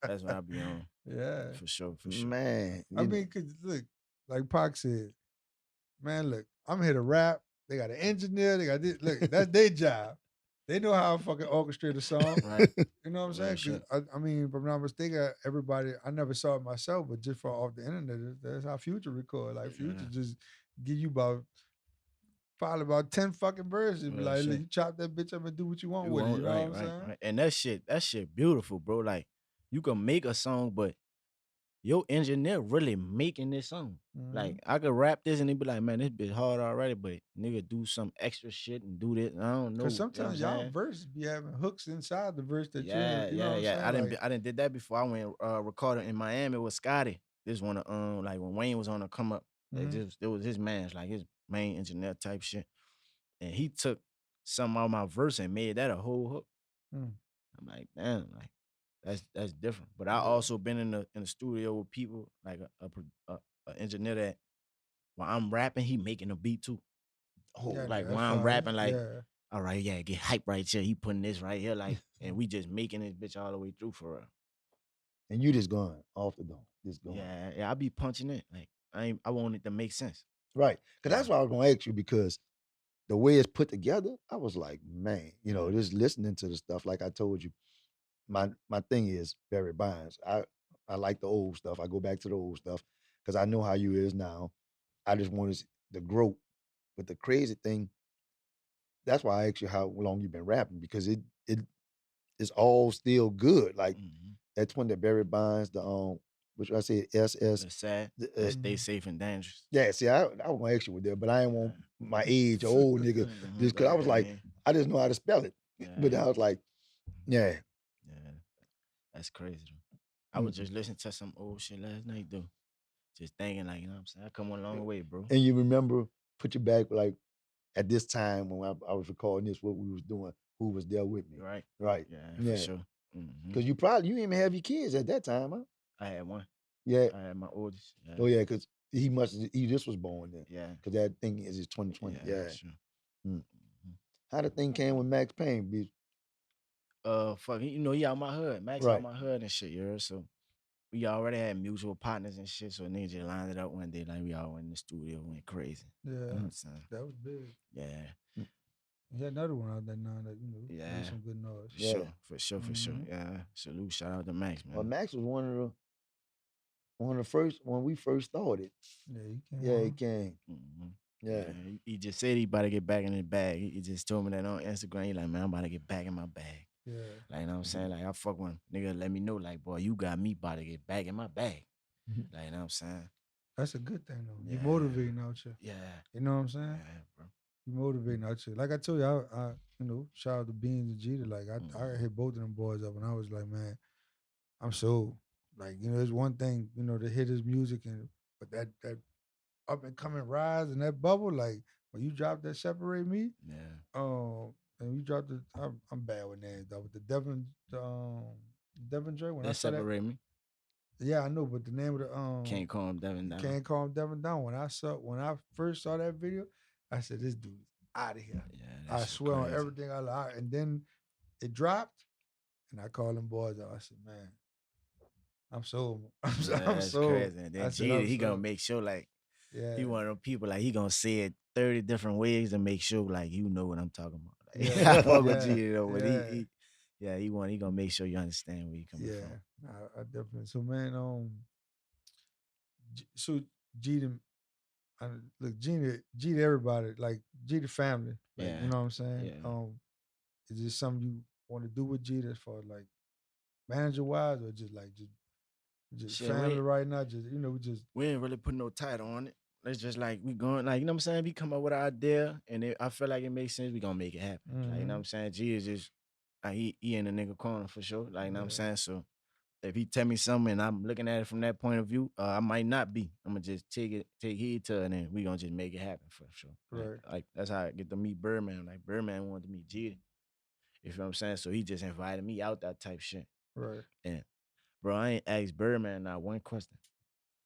That's what I be on. Yeah. For sure, for sure. man. I mean, cause look, like Pac said, man, look, I'm here to rap. They got an engineer. They got this. Look, that's their job. They know how to fucking orchestrate a song. Right. You know what I'm Real saying? 'Cause shit. I mean, if I'm not mistaken, everybody, I never saw it myself, but just from off the internet, that's how Future record. Like, Future Yeah. just give you probably about 10 fucking verses. Be Real like, look, shit. you chop that bitch up and do what you want You with it. won't, You know right, what I'm right, saying? right. And that shit beautiful, bro. Like, you can make a song, but your engineer really making this song. Like, I could rap this and they be like, man, this bitch hard already, but nigga do some extra shit and do this. I don't know. Because You know what I'm sometimes y'all saying? verses be having hooks inside the verse that Yeah, you know yeah, what I'm yeah. saying? I didn't did that before. I went recording in Miami with Scotty. This one like when Wayne was on the come up. It was his man's like his main engineer type shit. And he took some of my verse and made that a whole hook. Mm. I'm like, damn, like that's different. But I Yeah. also been in the studio with people like a engineer that while I'm rapping, he making a beat too. Oh, Yeah, Like that's while I'm fire. rapping, like, Yeah. all right, yeah, get hype right here. He putting this right here, like, and we just making this bitch all the way through for real. and you just going off the dome, just going. Yeah, I be punching it. Like I want it to make sense. Right. Because Yeah. that's what I was going to ask you, because the way it's put together, I was like, man, you know, Yeah. just listening to the stuff, like I told you, my thing is Barry Bonds. I like the old stuff. I go back to the old stuff because I know how you is now. I just want the growth. But the crazy thing, that's why I asked you how long you've been rapping, because it is all still good. Like that's when the Barry Bonds, which I said SS. It's sad. the, Stay safe and dangerous. Yeah, see, I was gonna ask you with that, but I didn't want my age or old nigga just because I was like, I just know how to spell it. But I was like, yeah. Yeah. That's crazy. I was just listening to some old shit last night, though. Just thinking, like, you know what I'm saying? I come a long way, bro. And you remember, put you back, like, at this time when I was recording this, what we was doing, who was there with me. Right. Right. Yeah, for sure. Because you didn't even have your kids at that time, huh? I had one. Yeah. I had my oldest. Yeah. Oh, yeah, because he just was born then. Yeah. Because that thing is 2020. Yeah. Sure. How the thing came with Max Payne, bitch? Fuck, you know, he out my hood. Max Right. out my hood and shit, you heard? So we already had mutual partners and shit. So niggas just lined it up one day, like we all went in the studio, went crazy. Yeah. You know what I'm saying? That was big. Yeah. He had another one out there now that, you know, Yeah. made some good noise. For sure. Yeah. Salute, shout out to Max, man. Well, Max was one of the first when we first started. Yeah, he came. Yeah, he came. Yeah. He just said he about to get back in his bag. He just told me that on Instagram. He like, man, I'm about to get back in my bag. Yeah. Like, you know what I'm saying? Like, I fuck one nigga, let me know, like, boy, you got me about to get back in my bag. Like, you know what I'm saying? That's a good thing, though. You Yeah. motivating out here. Yeah. You know what I'm saying? Yeah, bro. You motivating out here. Like I told you, I you know, shout out to Beans and Jeter. Like, I hit both of them boys up, and I was like, man, I'm so, like, you know, there's one thing, you know, to hit his music, but that up and coming rise and that bubble, like, when you drop that Separate Me, Yeah. and you dropped the, I'm bad with names, though, but the Devin Joy, when I That saw that, separate me. yeah, I know, but the name of the Can't calm Devin down. Can't Calm Devin Down. When I first saw that video, I said, this dude is out of here. Yeah, I swear on everything I like. And then it dropped, and I called them boys out. I said, man, I'm sold. I'm sold. Crazy. And then Jeter, he gonna make sure, like, he one of them people, like, he gonna say it 30 different ways to make sure, like, you know what I'm talking about. Like, I fuck with Jeter, though, but he gonna make sure you understand where you coming from. I definitely. So, man, so Jeter, look, Jeter, everybody, like Jeter family, like, you know what I'm saying? Yeah. Is this something you want to do with Jeter as far as, like, manager wise, or just Shit, family right now? Just, you know, we ain't really put no title on it. It's just like we going, like, you know what I'm saying? We come up with an idea, and I feel like it makes sense. We gonna make it happen. Like, you know what I'm saying? G is just he in the nigga corner for sure. Like, you know what I'm saying? So if he tell me something and I'm looking at it from that point of view, I might not be. I'm gonna just take heed to it, and then we gonna just make it happen for sure. Right. Like that's how I get to meet Birdman. Like, Birdman wanted to meet Jeter. You feel what I'm saying? So he just invited me out, that type shit. right. And bro, I ain't asked Birdman not one question.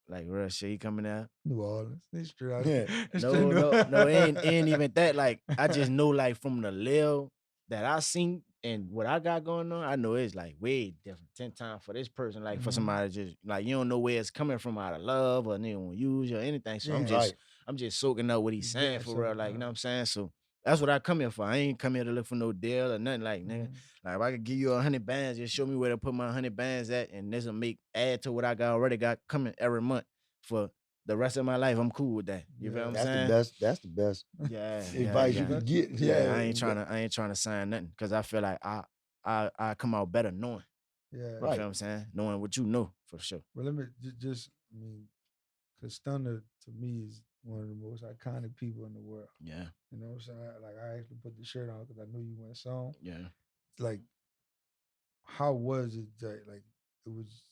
Like, real shit, he coming out. New Orleans. It's true. No, it ain't even that. Like, I just know, like, from the level that I seen and what I got going on, I know it's like way different. 10 times for this person, like for somebody just like you don't know where it's coming from out of love or they don't use you or anything. So I'm I'm just soaking up what he's You saying getting for real. something, Like, you know what I'm saying? So that's what I come here for. I ain't come here to look for no deal or nothing. Like, nigga, like if I could give you 100 bands, just show me where to put my 100 bands at, and this will add to what I already got coming every month for the rest of my life. I'm cool with that. You feel what I'm That's the saying? best. That's the best Yeah, advice yeah. you could get. Yeah, I ain't trying to sign nothing because I feel like I come out better knowing. Yeah. You Right. feel what I'm saying? Knowing what you know for sure. But let me just, I mean, because Stunner to me is one of the most iconic people in the world. Yeah, You know what I'm saying? Like I actually put the shirt on because I knew you went song. yeah. Like, how was it that it was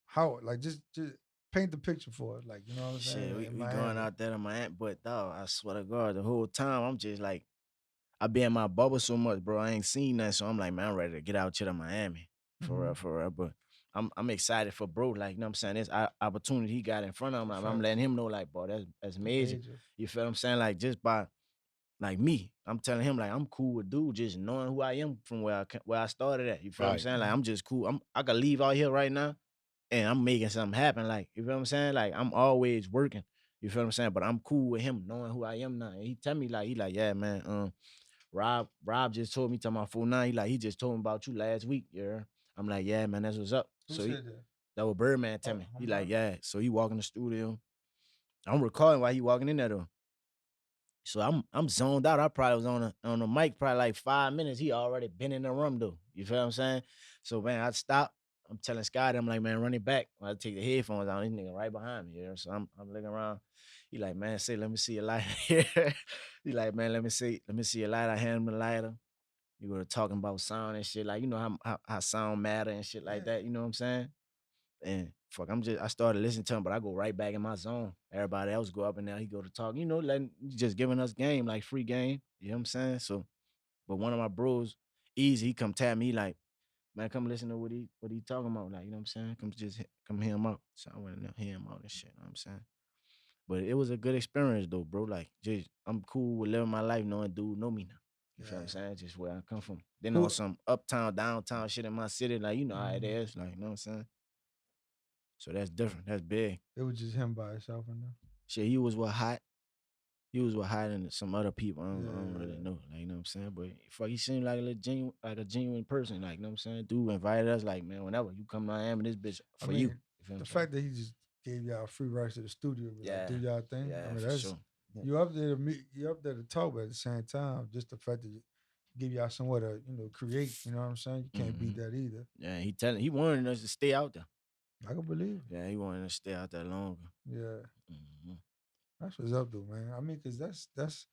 how just paint the picture for us, like you know what I'm saying? Shit, In we going Miami. out there to my aunt, but dog, I swear to God, the whole time I'm just like, I be in my bubble so much, bro. I ain't seen nothing, so I'm like, man, I'm ready to get out here to Miami for real, for real. But I'm excited for bro, like you know what I'm saying. This opportunity he got in front of him, like, I'm letting him know, like, bro, that's major. Major. You feel what I'm saying? Like just by like me, I'm telling him like I'm cool with dude, just knowing who I am from where I started at. You feel what I'm Right. saying? Like I'm just cool. I could leave out here right now and I'm making something happen. Like, you feel what I'm saying? Like, I'm always working. You feel what I'm saying? But I'm cool with him knowing who I am now. And he tell me like, yeah, man, Rob just told me to my phone now. He just told me about you last week, yeah. I'm like, yeah, man, that's what's up. Who So said that? that was Birdman tell Oh, me. He I'm like, not. yeah. So he walk in the studio. I'm recording while he walking in there though. So I'm zoned out. I probably was on the mic probably like 5 minutes. He already been in the room though. You feel what I'm saying? So man, I stop. I'm telling Scott, I'm like, man, run it back. When I take the headphones out, this nigga right behind me. You know? So I'm looking around. He like, man, say, let me see your lighter here. He like, man, let me see your lighter. I hand him the lighter. You were talking about sound and shit, like you know how sound matter and shit like that. You know what I'm saying? And fuck, I started listening to him, but I go right back in my zone. Everybody else go up and down. He go to talk, you know, letting just giving us game, like free game. You know what I'm saying? So, but one of my bros, Easy, he come tap me, he like, man, come listen to what he talking about. Like, you know what I'm saying? Come hear him out. So I went in there, hear him out and shit. You know what I'm saying? But it was a good experience though, bro. Like, just I'm cool with living my life knowing dude know me now. You feel what I'm saying? Just where I come from. Then on some uptown, downtown shit in my city, like, you know how it is. Like, you know what I'm saying? So that's different. That's big. It was just him by himself in there. Shit, he was with Hot and some other people. I don't really know. Like, you know what I'm saying? But fuck, he seemed like a genuine person. Like, you know what I'm saying? Dude invited us, like, man, whenever you come to Miami, this bitch for you. The fact that he just gave y'all free rights to the studio, like, do y'all thing. Yeah, I mean, for that's sure. you up there to meet, you up there to talk, but at the same time, just the fact that you give y'all somewhere to create. You know what I'm saying? You can't beat that either. Yeah, he wanted us to stay out there. I can believe it. Yeah, he wanted us to stay out there longer. Yeah. That's what's up, though, man. I mean, cause that's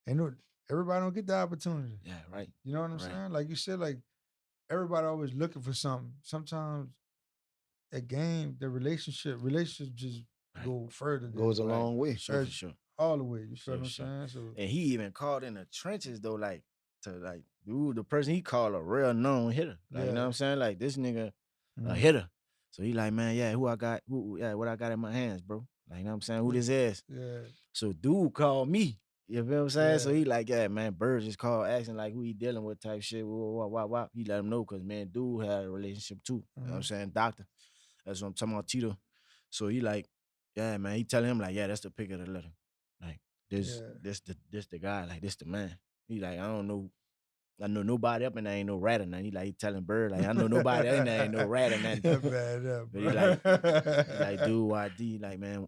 ain't no everybody don't get the opportunity. Yeah, right. You know what I'm saying? Like you said, like everybody always looking for something. Sometimes a game, the relationships just go further. Goes a long way. For sure. All the way. You feel what I'm saying? So and he even called in the trenches though, like to like dude, the person he called a real known hitter. Like, you know what I'm saying? Like this nigga a hitter. So he like, man, yeah, what I got in my hands, bro. Like, you know what I'm saying? Who this is? Yeah. So dude called me. You feel what I'm saying? So he like, yeah, man, Bird just called asking like who he dealing with type shit. Wah. He let him know because man, dude had a relationship too. You know what I'm saying? Doctor. That's what I'm talking about, Tito. So he like, yeah, man. He telling him like, yeah, that's the pick of the letter. Like this the guy. Like this the man. He like, I know nobody up in there ain't no rat or nothing. He telling Bird like, I know nobody in there ain't no rat or nothing. But he like, dude, YD, like, man,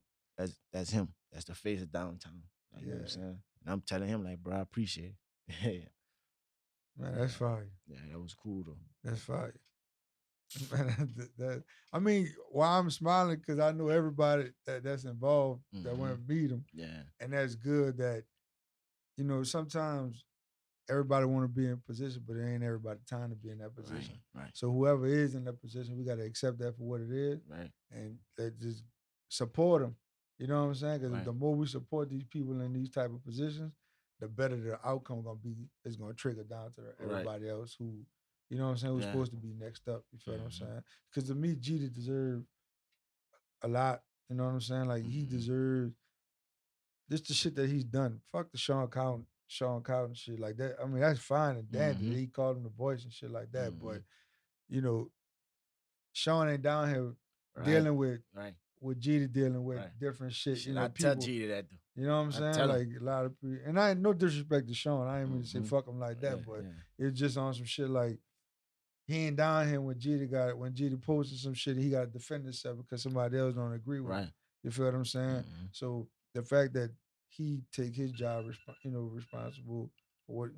that's him. That's the face of downtown. Like, you know what I'm saying? And I'm telling him like, bro, I appreciate it. Man, that's fire. Yeah, that was cool though. That's fire. Man, I mean, why I'm smiling because I know everybody that's involved that want to meet him. Yeah. And that's good that, sometimes everybody want to be in position, but it ain't everybody time to be in that position. Right. So whoever is in that position, we got to accept that for what it is. Right. And just support them. You know what I'm saying? Because the more we support these people in these type of positions, the better the outcome going to be. It's going to trigger down to everybody else who, you know what I'm saying, who's supposed to be next up. You feel what I'm saying? Because to me, Jeter deserved a lot. You know what I'm saying? Like, he deserved this the shit that he's done. Fuck the Sean Cowden shit like that. I mean, that's fine and dandy. He called him the voice and shit like that. But, Sean ain't down here dealing with Jeter dealing with different shit. I tell Jeter that though. You know what I'm saying? tell him. Like a lot of people, and I ain't no disrespect to Sean. I ain't mean to say fuck him like that, but it's just on some shit like he ain't down here when Jeter posted some shit, he got to defend himself because somebody else don't agree with him. You feel what I'm saying? So the fact that he take his job, responsible for what,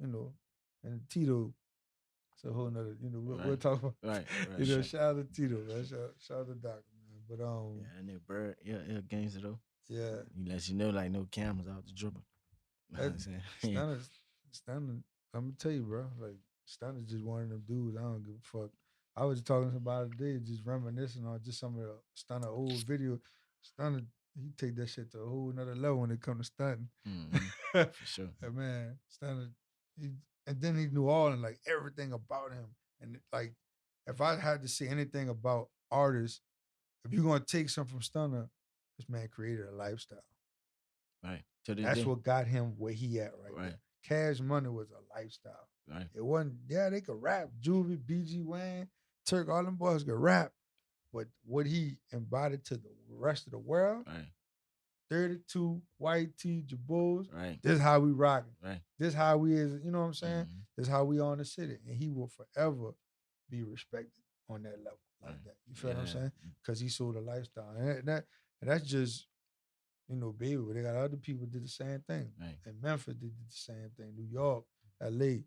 and Tito, it's a whole nother, we'll talk about, shout out to Tito, man, shout out to Doc, man. But and that bird, a gangster though. Yeah, he lets you know like no cameras out the dribble. Stunner, I'm gonna tell you, bro, like Stunner's just one of them dudes. I don't give a fuck. I was talking to somebody today, just reminiscing on just some of the Stunner old video. Stunner, he take that shit to a whole nother level when it comes to stunting. For sure. And man, Stunner, and then he knew all and like everything about him. And like, if I had to say anything about artists, if you're gonna take something from Stunner, this man created a lifestyle. Right. That's what got him where he at right there. Cash Money was a lifestyle. Right. It wasn't, they could rap. Juvie, BG Wayne, Turk, all them boys could rap. But what he embodied to the rest of the world, 32, White Tee, Jabos, this is how we rocking. This is how we is, you know what I'm saying? This is how we on the city. And he will forever be respected on that level like that. You feel what I'm saying? Because he sold a lifestyle. And that's just, baby, but they got other people did the same thing. And Memphis did the same thing. New York, LA, a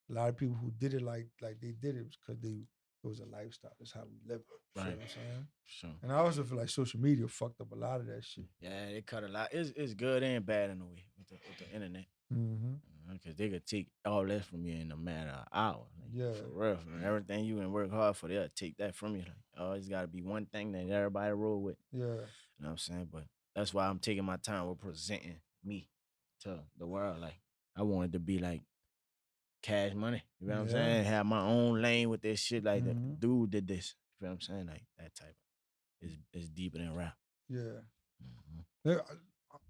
lot of people who did it like they did it because it was a lifestyle. That's how we live. You feel what I'm saying? Sure. And I also feel like social media fucked up a lot of that shit. Yeah, they cut a lot. It's good and bad in a way with the internet. Because they could take all that from you in a matter of hours. Like, for real. Everything you and work hard for, they'll take that from you. Like, oh, it's got to be one thing that everybody roll with. Yeah. You know what I'm saying? But that's why I'm taking my time with presenting me to the world. Like, I wanted to be like Cash Money. You know what I'm saying? Have my own lane with this shit. Like, the dude did this. You know what I'm saying? Like, that type is deeper than rap. Yeah.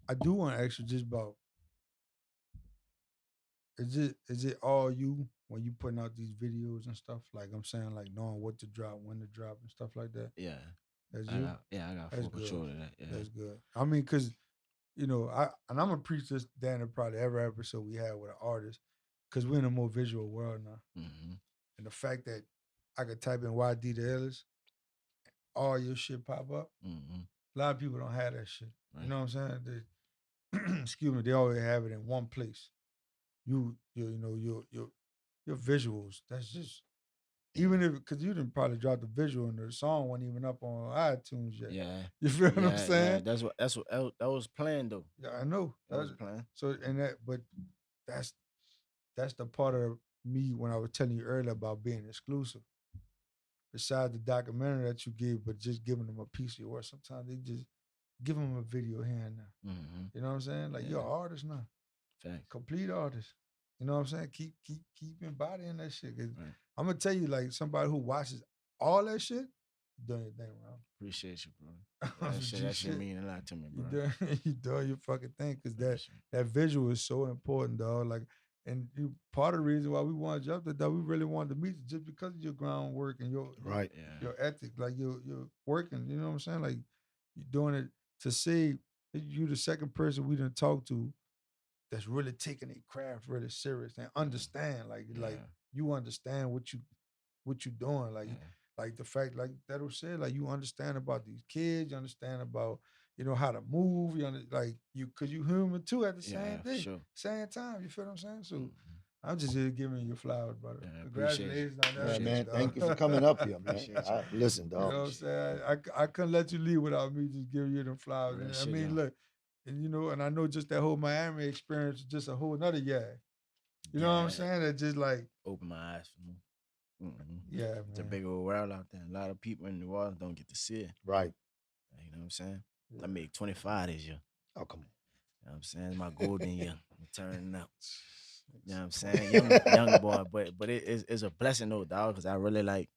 I do want to ask you just about, is it all you when you putting out these videos and stuff? Like I'm saying, like knowing what to drop, when to drop, and stuff like that. Yeah, that's you. I got full control of that. Yeah, that's good. I mean, cause I'm gonna preach this down in probably every episode we have with an artist, cause we're in a more visual world now, and the fact that I could type in YDTheIllest, all your shit pop up. A lot of people don't have that shit. You know what I'm saying? Excuse me, they always have it in one place. Your visuals. That's just even if because you didn't probably drop the visual and the song wasn't even up on iTunes yet. Yeah, you feel what I'm saying? Yeah, that was planned though. Yeah, I know that was planned. So but that's the part of me when I was telling you earlier about being exclusive. Besides the documentary that you give, but just giving them a piece of your work. Sometimes they just give them a video here and there. You know what I'm saying? Like you're an artist now. Fact. Complete artist. You know what I'm saying? Keep embodying that shit. I'm gonna tell you, like somebody who watches all that shit, doing your thing wrong. Appreciate you, bro. That shit mean a lot to me, bro. You doing your fucking thing because that visual is so important, dog. Like, and part of the reason why we wanted you up there, we really wanted to meet you just because of your groundwork and your ethic, like you're working. You know what I'm saying? Like you're doing it to see you the second person we didn't talk to that's really taking their craft really serious and understand, like you understand what you doing, like the fact, like that was said, like you understand about these kids, you understand about how to move, like you because you human too at the same thing, same time. You feel what I'm saying? So I'm just here giving you flowers, brother. Congratulations on that, man. Thank you for coming up here, man. Listen, dog. You know what I'm saying? I couldn't let you leave without me just giving you them flowers. I mean, look. And and I know just that whole Miami experience is just a whole nother You know what I'm saying? That just like open my eyes for me. Yeah, man. It's a big old world out there. A lot of people in New Orleans don't get to see it. Right. You know what I'm saying? I made 25 this year. Oh, come on. You know what I'm saying? It's my golden year. I'm turning up. You know what I'm saying? Young boy, but it's a blessing though, dog, because I really like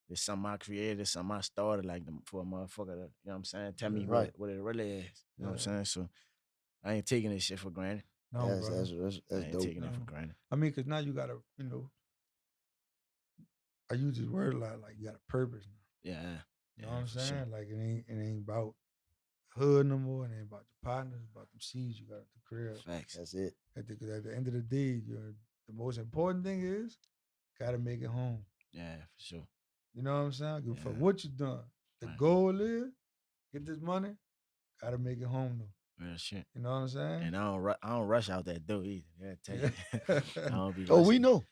it's something I created, it's something I started like for a motherfucker to, you know what I'm saying? Tell me what it really is. You know what I'm saying? So I ain't taking this shit for granted. No, that's bro. that's I ain't dope. taking it for granted. I mean, because now you got to, I use this word a lot, like you got a purpose now. Yeah. You know what I'm saying? Sure. Like it ain't about the hood no more. It ain't about the partners. It's about them seeds you got at the crib. Facts. That's it. At the end of the day, the most important thing is gotta make it home. Yeah, for sure. You know what I'm saying? Give a fuck Yeah. what you done. The Right. goal is get this money. Gotta make it home though. Real shit. You know what I'm saying? And I don't rush out that door either. Yeah, tell you. I don't be Oh, we rushing. know.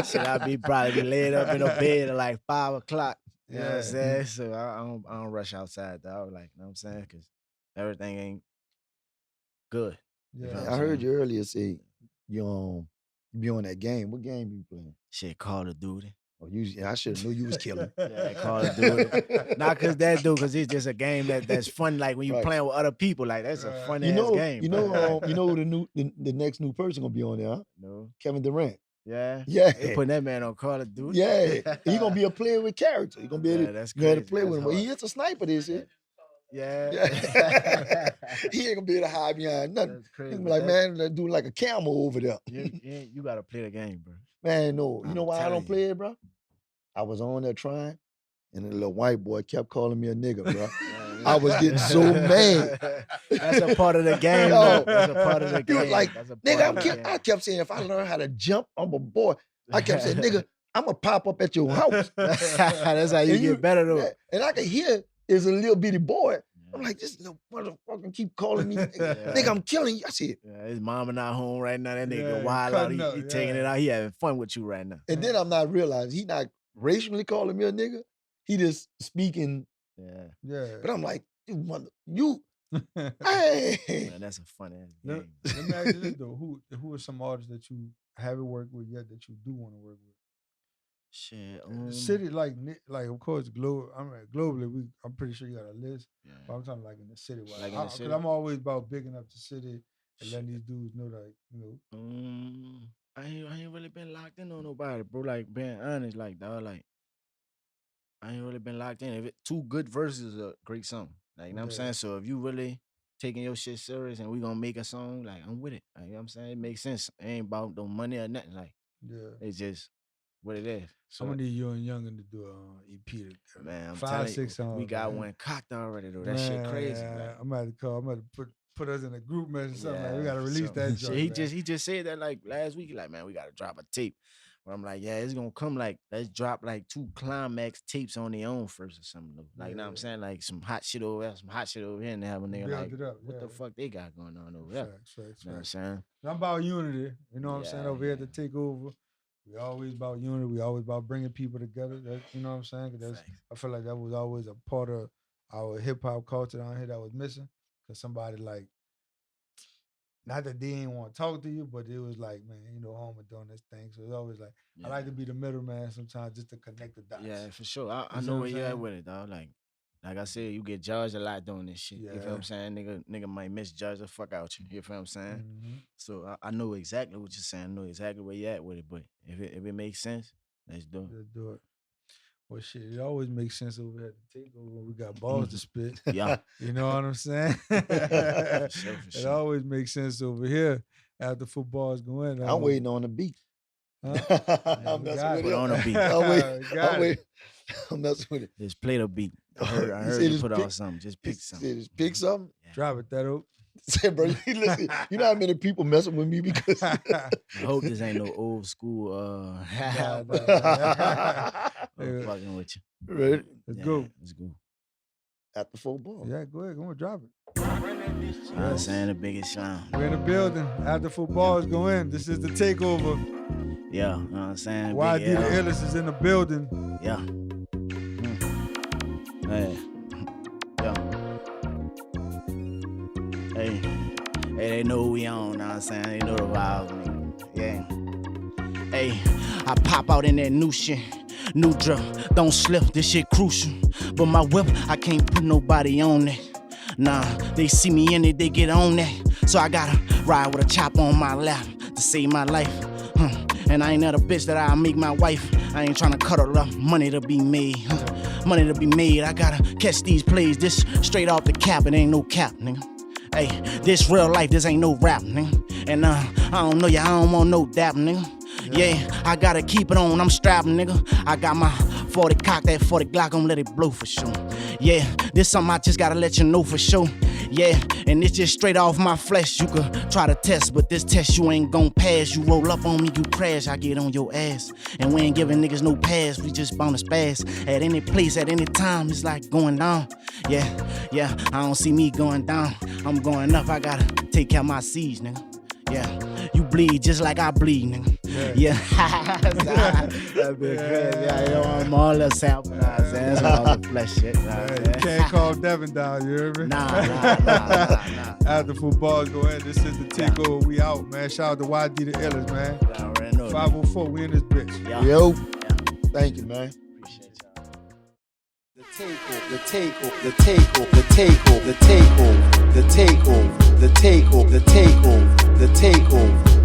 Should I probably be laid up in a bed at like 5 o'clock? You know what Yeah. I'm saying? So I don't rush outside though. Like, you know what I'm saying? Because everything ain't good. Yeah. I heard you earlier say you be on that game. What game you playing? Shit, Call of Duty. Oh, I should have knew you was killing. Yeah, Call of Duty. Not because that dude, because it's just a game that's fun. Like when you Right. playing with other people, like that's a fun You ass know, game. you bro. know, you know who the next new person gonna be on there? Huh? No. Kevin Durant. Yeah. Yeah. They putting that man on Call of Duty. Yeah, he gonna be a player with character. He gonna be able Yeah, that's to, to crazy. play with That's him. But he hard. is a sniper. This year. Yeah. Yeah. He ain't gonna be able to hide behind nothing. That's He crazy. gonna be but like, that- man, they're doing like a camel over there. you gotta play the game, bro. Man, no. You know I'm why I telling don't you. play it, bro? I was on there trying, and the little white boy kept calling me a nigga, bro. I was getting so mad. That's a part of the game, Yo, bro. That's a part of the he game. was like, That's a part nigga, of the game. I kept saying, if I learn how to jump, I'm a boy. I kept saying, nigga, I'm gonna pop up at your house. That's how you And get better though. Yeah, and I could hear is a little bitty boy. I'm like, this little motherfucker keep calling me. Nigga, I'm killing you. I said, Yeah, his mama not home right now. That nigga Yeah, wild out. He cutting up, taking yeah. it out. He having fun with you right now. and then I'm not realizing he not racially calling me a nigga. He just speaking. Yeah, Yeah. But I'm like, you, hey. man, that's a fun ass Let, game. let me ask you this though: Who are some artists that you haven't worked with yet that you do want to work with? Shit. The city, like of course, globally, I'm pretty sure you got a list. Yeah. But I'm talking like in the city, Like in the because city? I'm always about bigging up the city and letting these dudes know, like, I ain't really been locked in on nobody, bro. Like being honest, like dog, like I ain't really been locked in. If it, 2 good verses is a great song, like you know what I'm Yeah. saying. So if you really taking your shit serious and we gonna make a song, like I'm with it. Like, you know what I'm saying? It makes sense. It ain't about no money or nothing. Like yeah. it's just what it is. So Some of these you and Youngin to do a EP together. man, I'm 5, telling 6 you, songs. we got man. one cocked already though. That shit crazy. Man, Like, I'm about to call. I'm about to put us in a group message or something. Like, we yeah, gotta release so- that shit, joint. he just said that like last week. He like, man, we gotta drop a tape. But I'm like, yeah, it's gonna come like let's drop like 2 climax tapes on their own first or something. Though. Like, you know what I'm Yeah. saying? Like some hot shit over there, some hot shit over here, and have a nigga Build like, it up, what the yeah. fuck they got going on over there? Facts, facts, You know what I'm facts. saying? I'm about unity. You know what I'm saying? Yeah, Over here yeah. at the Takeover, we always about unity. We always about bringing people together. That, you know what I'm saying? 'Cause Facts. I feel like that was always a part of our hip hop culture down here that was missing. Cause somebody like, not that they didn't want to talk to you, but it was like, man, Homer doing this thing. So it's always like, I like to be the middleman sometimes just to connect the dots. Yeah, for sure. I You see know what where I'm you at saying? with it, dog. Like I said, you get judged a lot doing this shit. You feel what Yeah. I'm saying? Nigga might misjudge the fuck out you. You feel what I'm saying? Mhm. So I know exactly what you're saying. I know exactly where you at with it. But if it makes sense, let's do it. Let's do it. Well, shit, it always makes sense over here at the Takeover when we got balls to spit. Yeah. You know what I'm saying? For It sure. always makes sense over here after football's going. I'm waiting on the beat. Huh? I'm we messing got with it. it. Put on a beat. I'm waiting. We got I'm it. waiting. I'm messing with it. Just play the beat. I He heard said you just put pick- on something. Just pick He something. said, just pick something. Yeah. Drop it, that out. Say, bro, listen, you know how many people messing with me because I hope this ain't no old school Nah, I'm Yeah. fucking with you. Ready? Let's Yeah, go. Let's go. At the football. Yeah, go ahead. Go on, drop it. You know what I'm saying? The biggest sound. We're in the building. After football's going, this is the Takeover. Yeah, you know what I'm saying? YD Big the L. Illest is in the building. Yeah. Hey. Yeah. Hey. Hey, they know who we on, know what I'm saying? They know the vibes, nigga. Yeah. Hey, I pop out in that new shit. New drip, don't slip, this shit crucial. But my whip, I can't put nobody on it. Nah, they see me in it, they get on that. So I gotta ride with a chopper on my lap to save my life. And I ain't that a bitch that I'll make my wife. I ain't tryna cut her up, money to be made. Money to be made, I gotta catch these plays. This straight off the cap, it ain't no cap, nigga. Hey, this real life, this ain't no rap, nigga. And I don't know ya, I don't want no dap, nigga. Yeah, I gotta keep it on, I'm strapping, nigga. I got my 40 cock, that 40 Glock, gon' let it blow for sure. Yeah, this something I just gotta let you know for sure. Yeah, and it's just straight off my flesh. You could try to test, but this test you ain't gon' pass. You roll up on me, you crash, I get on your ass. And we ain't giving niggas no pass, we just bound to spaz. At any place, at any time, it's like going down. Yeah, I don't see me going down. I'm going up, I gotta take care of my seeds, nigga. Yeah, you bleed just like I bleed, nigga. Yeah. That been crazy. Yeah, I'm all that sample. That's all the flesh shit. You can't call Devin down, you hear me? Nah. After football go ahead, this is the takeover. We out, man. Shout out to YDTheIllest, man. I already know. 504, we in this bitch. Yeah. Yo, thank you, man. Appreciate y'all. The takeover, the takeover, the takeover, the takeover, the takeover, the takeover, the takeover, the takeover.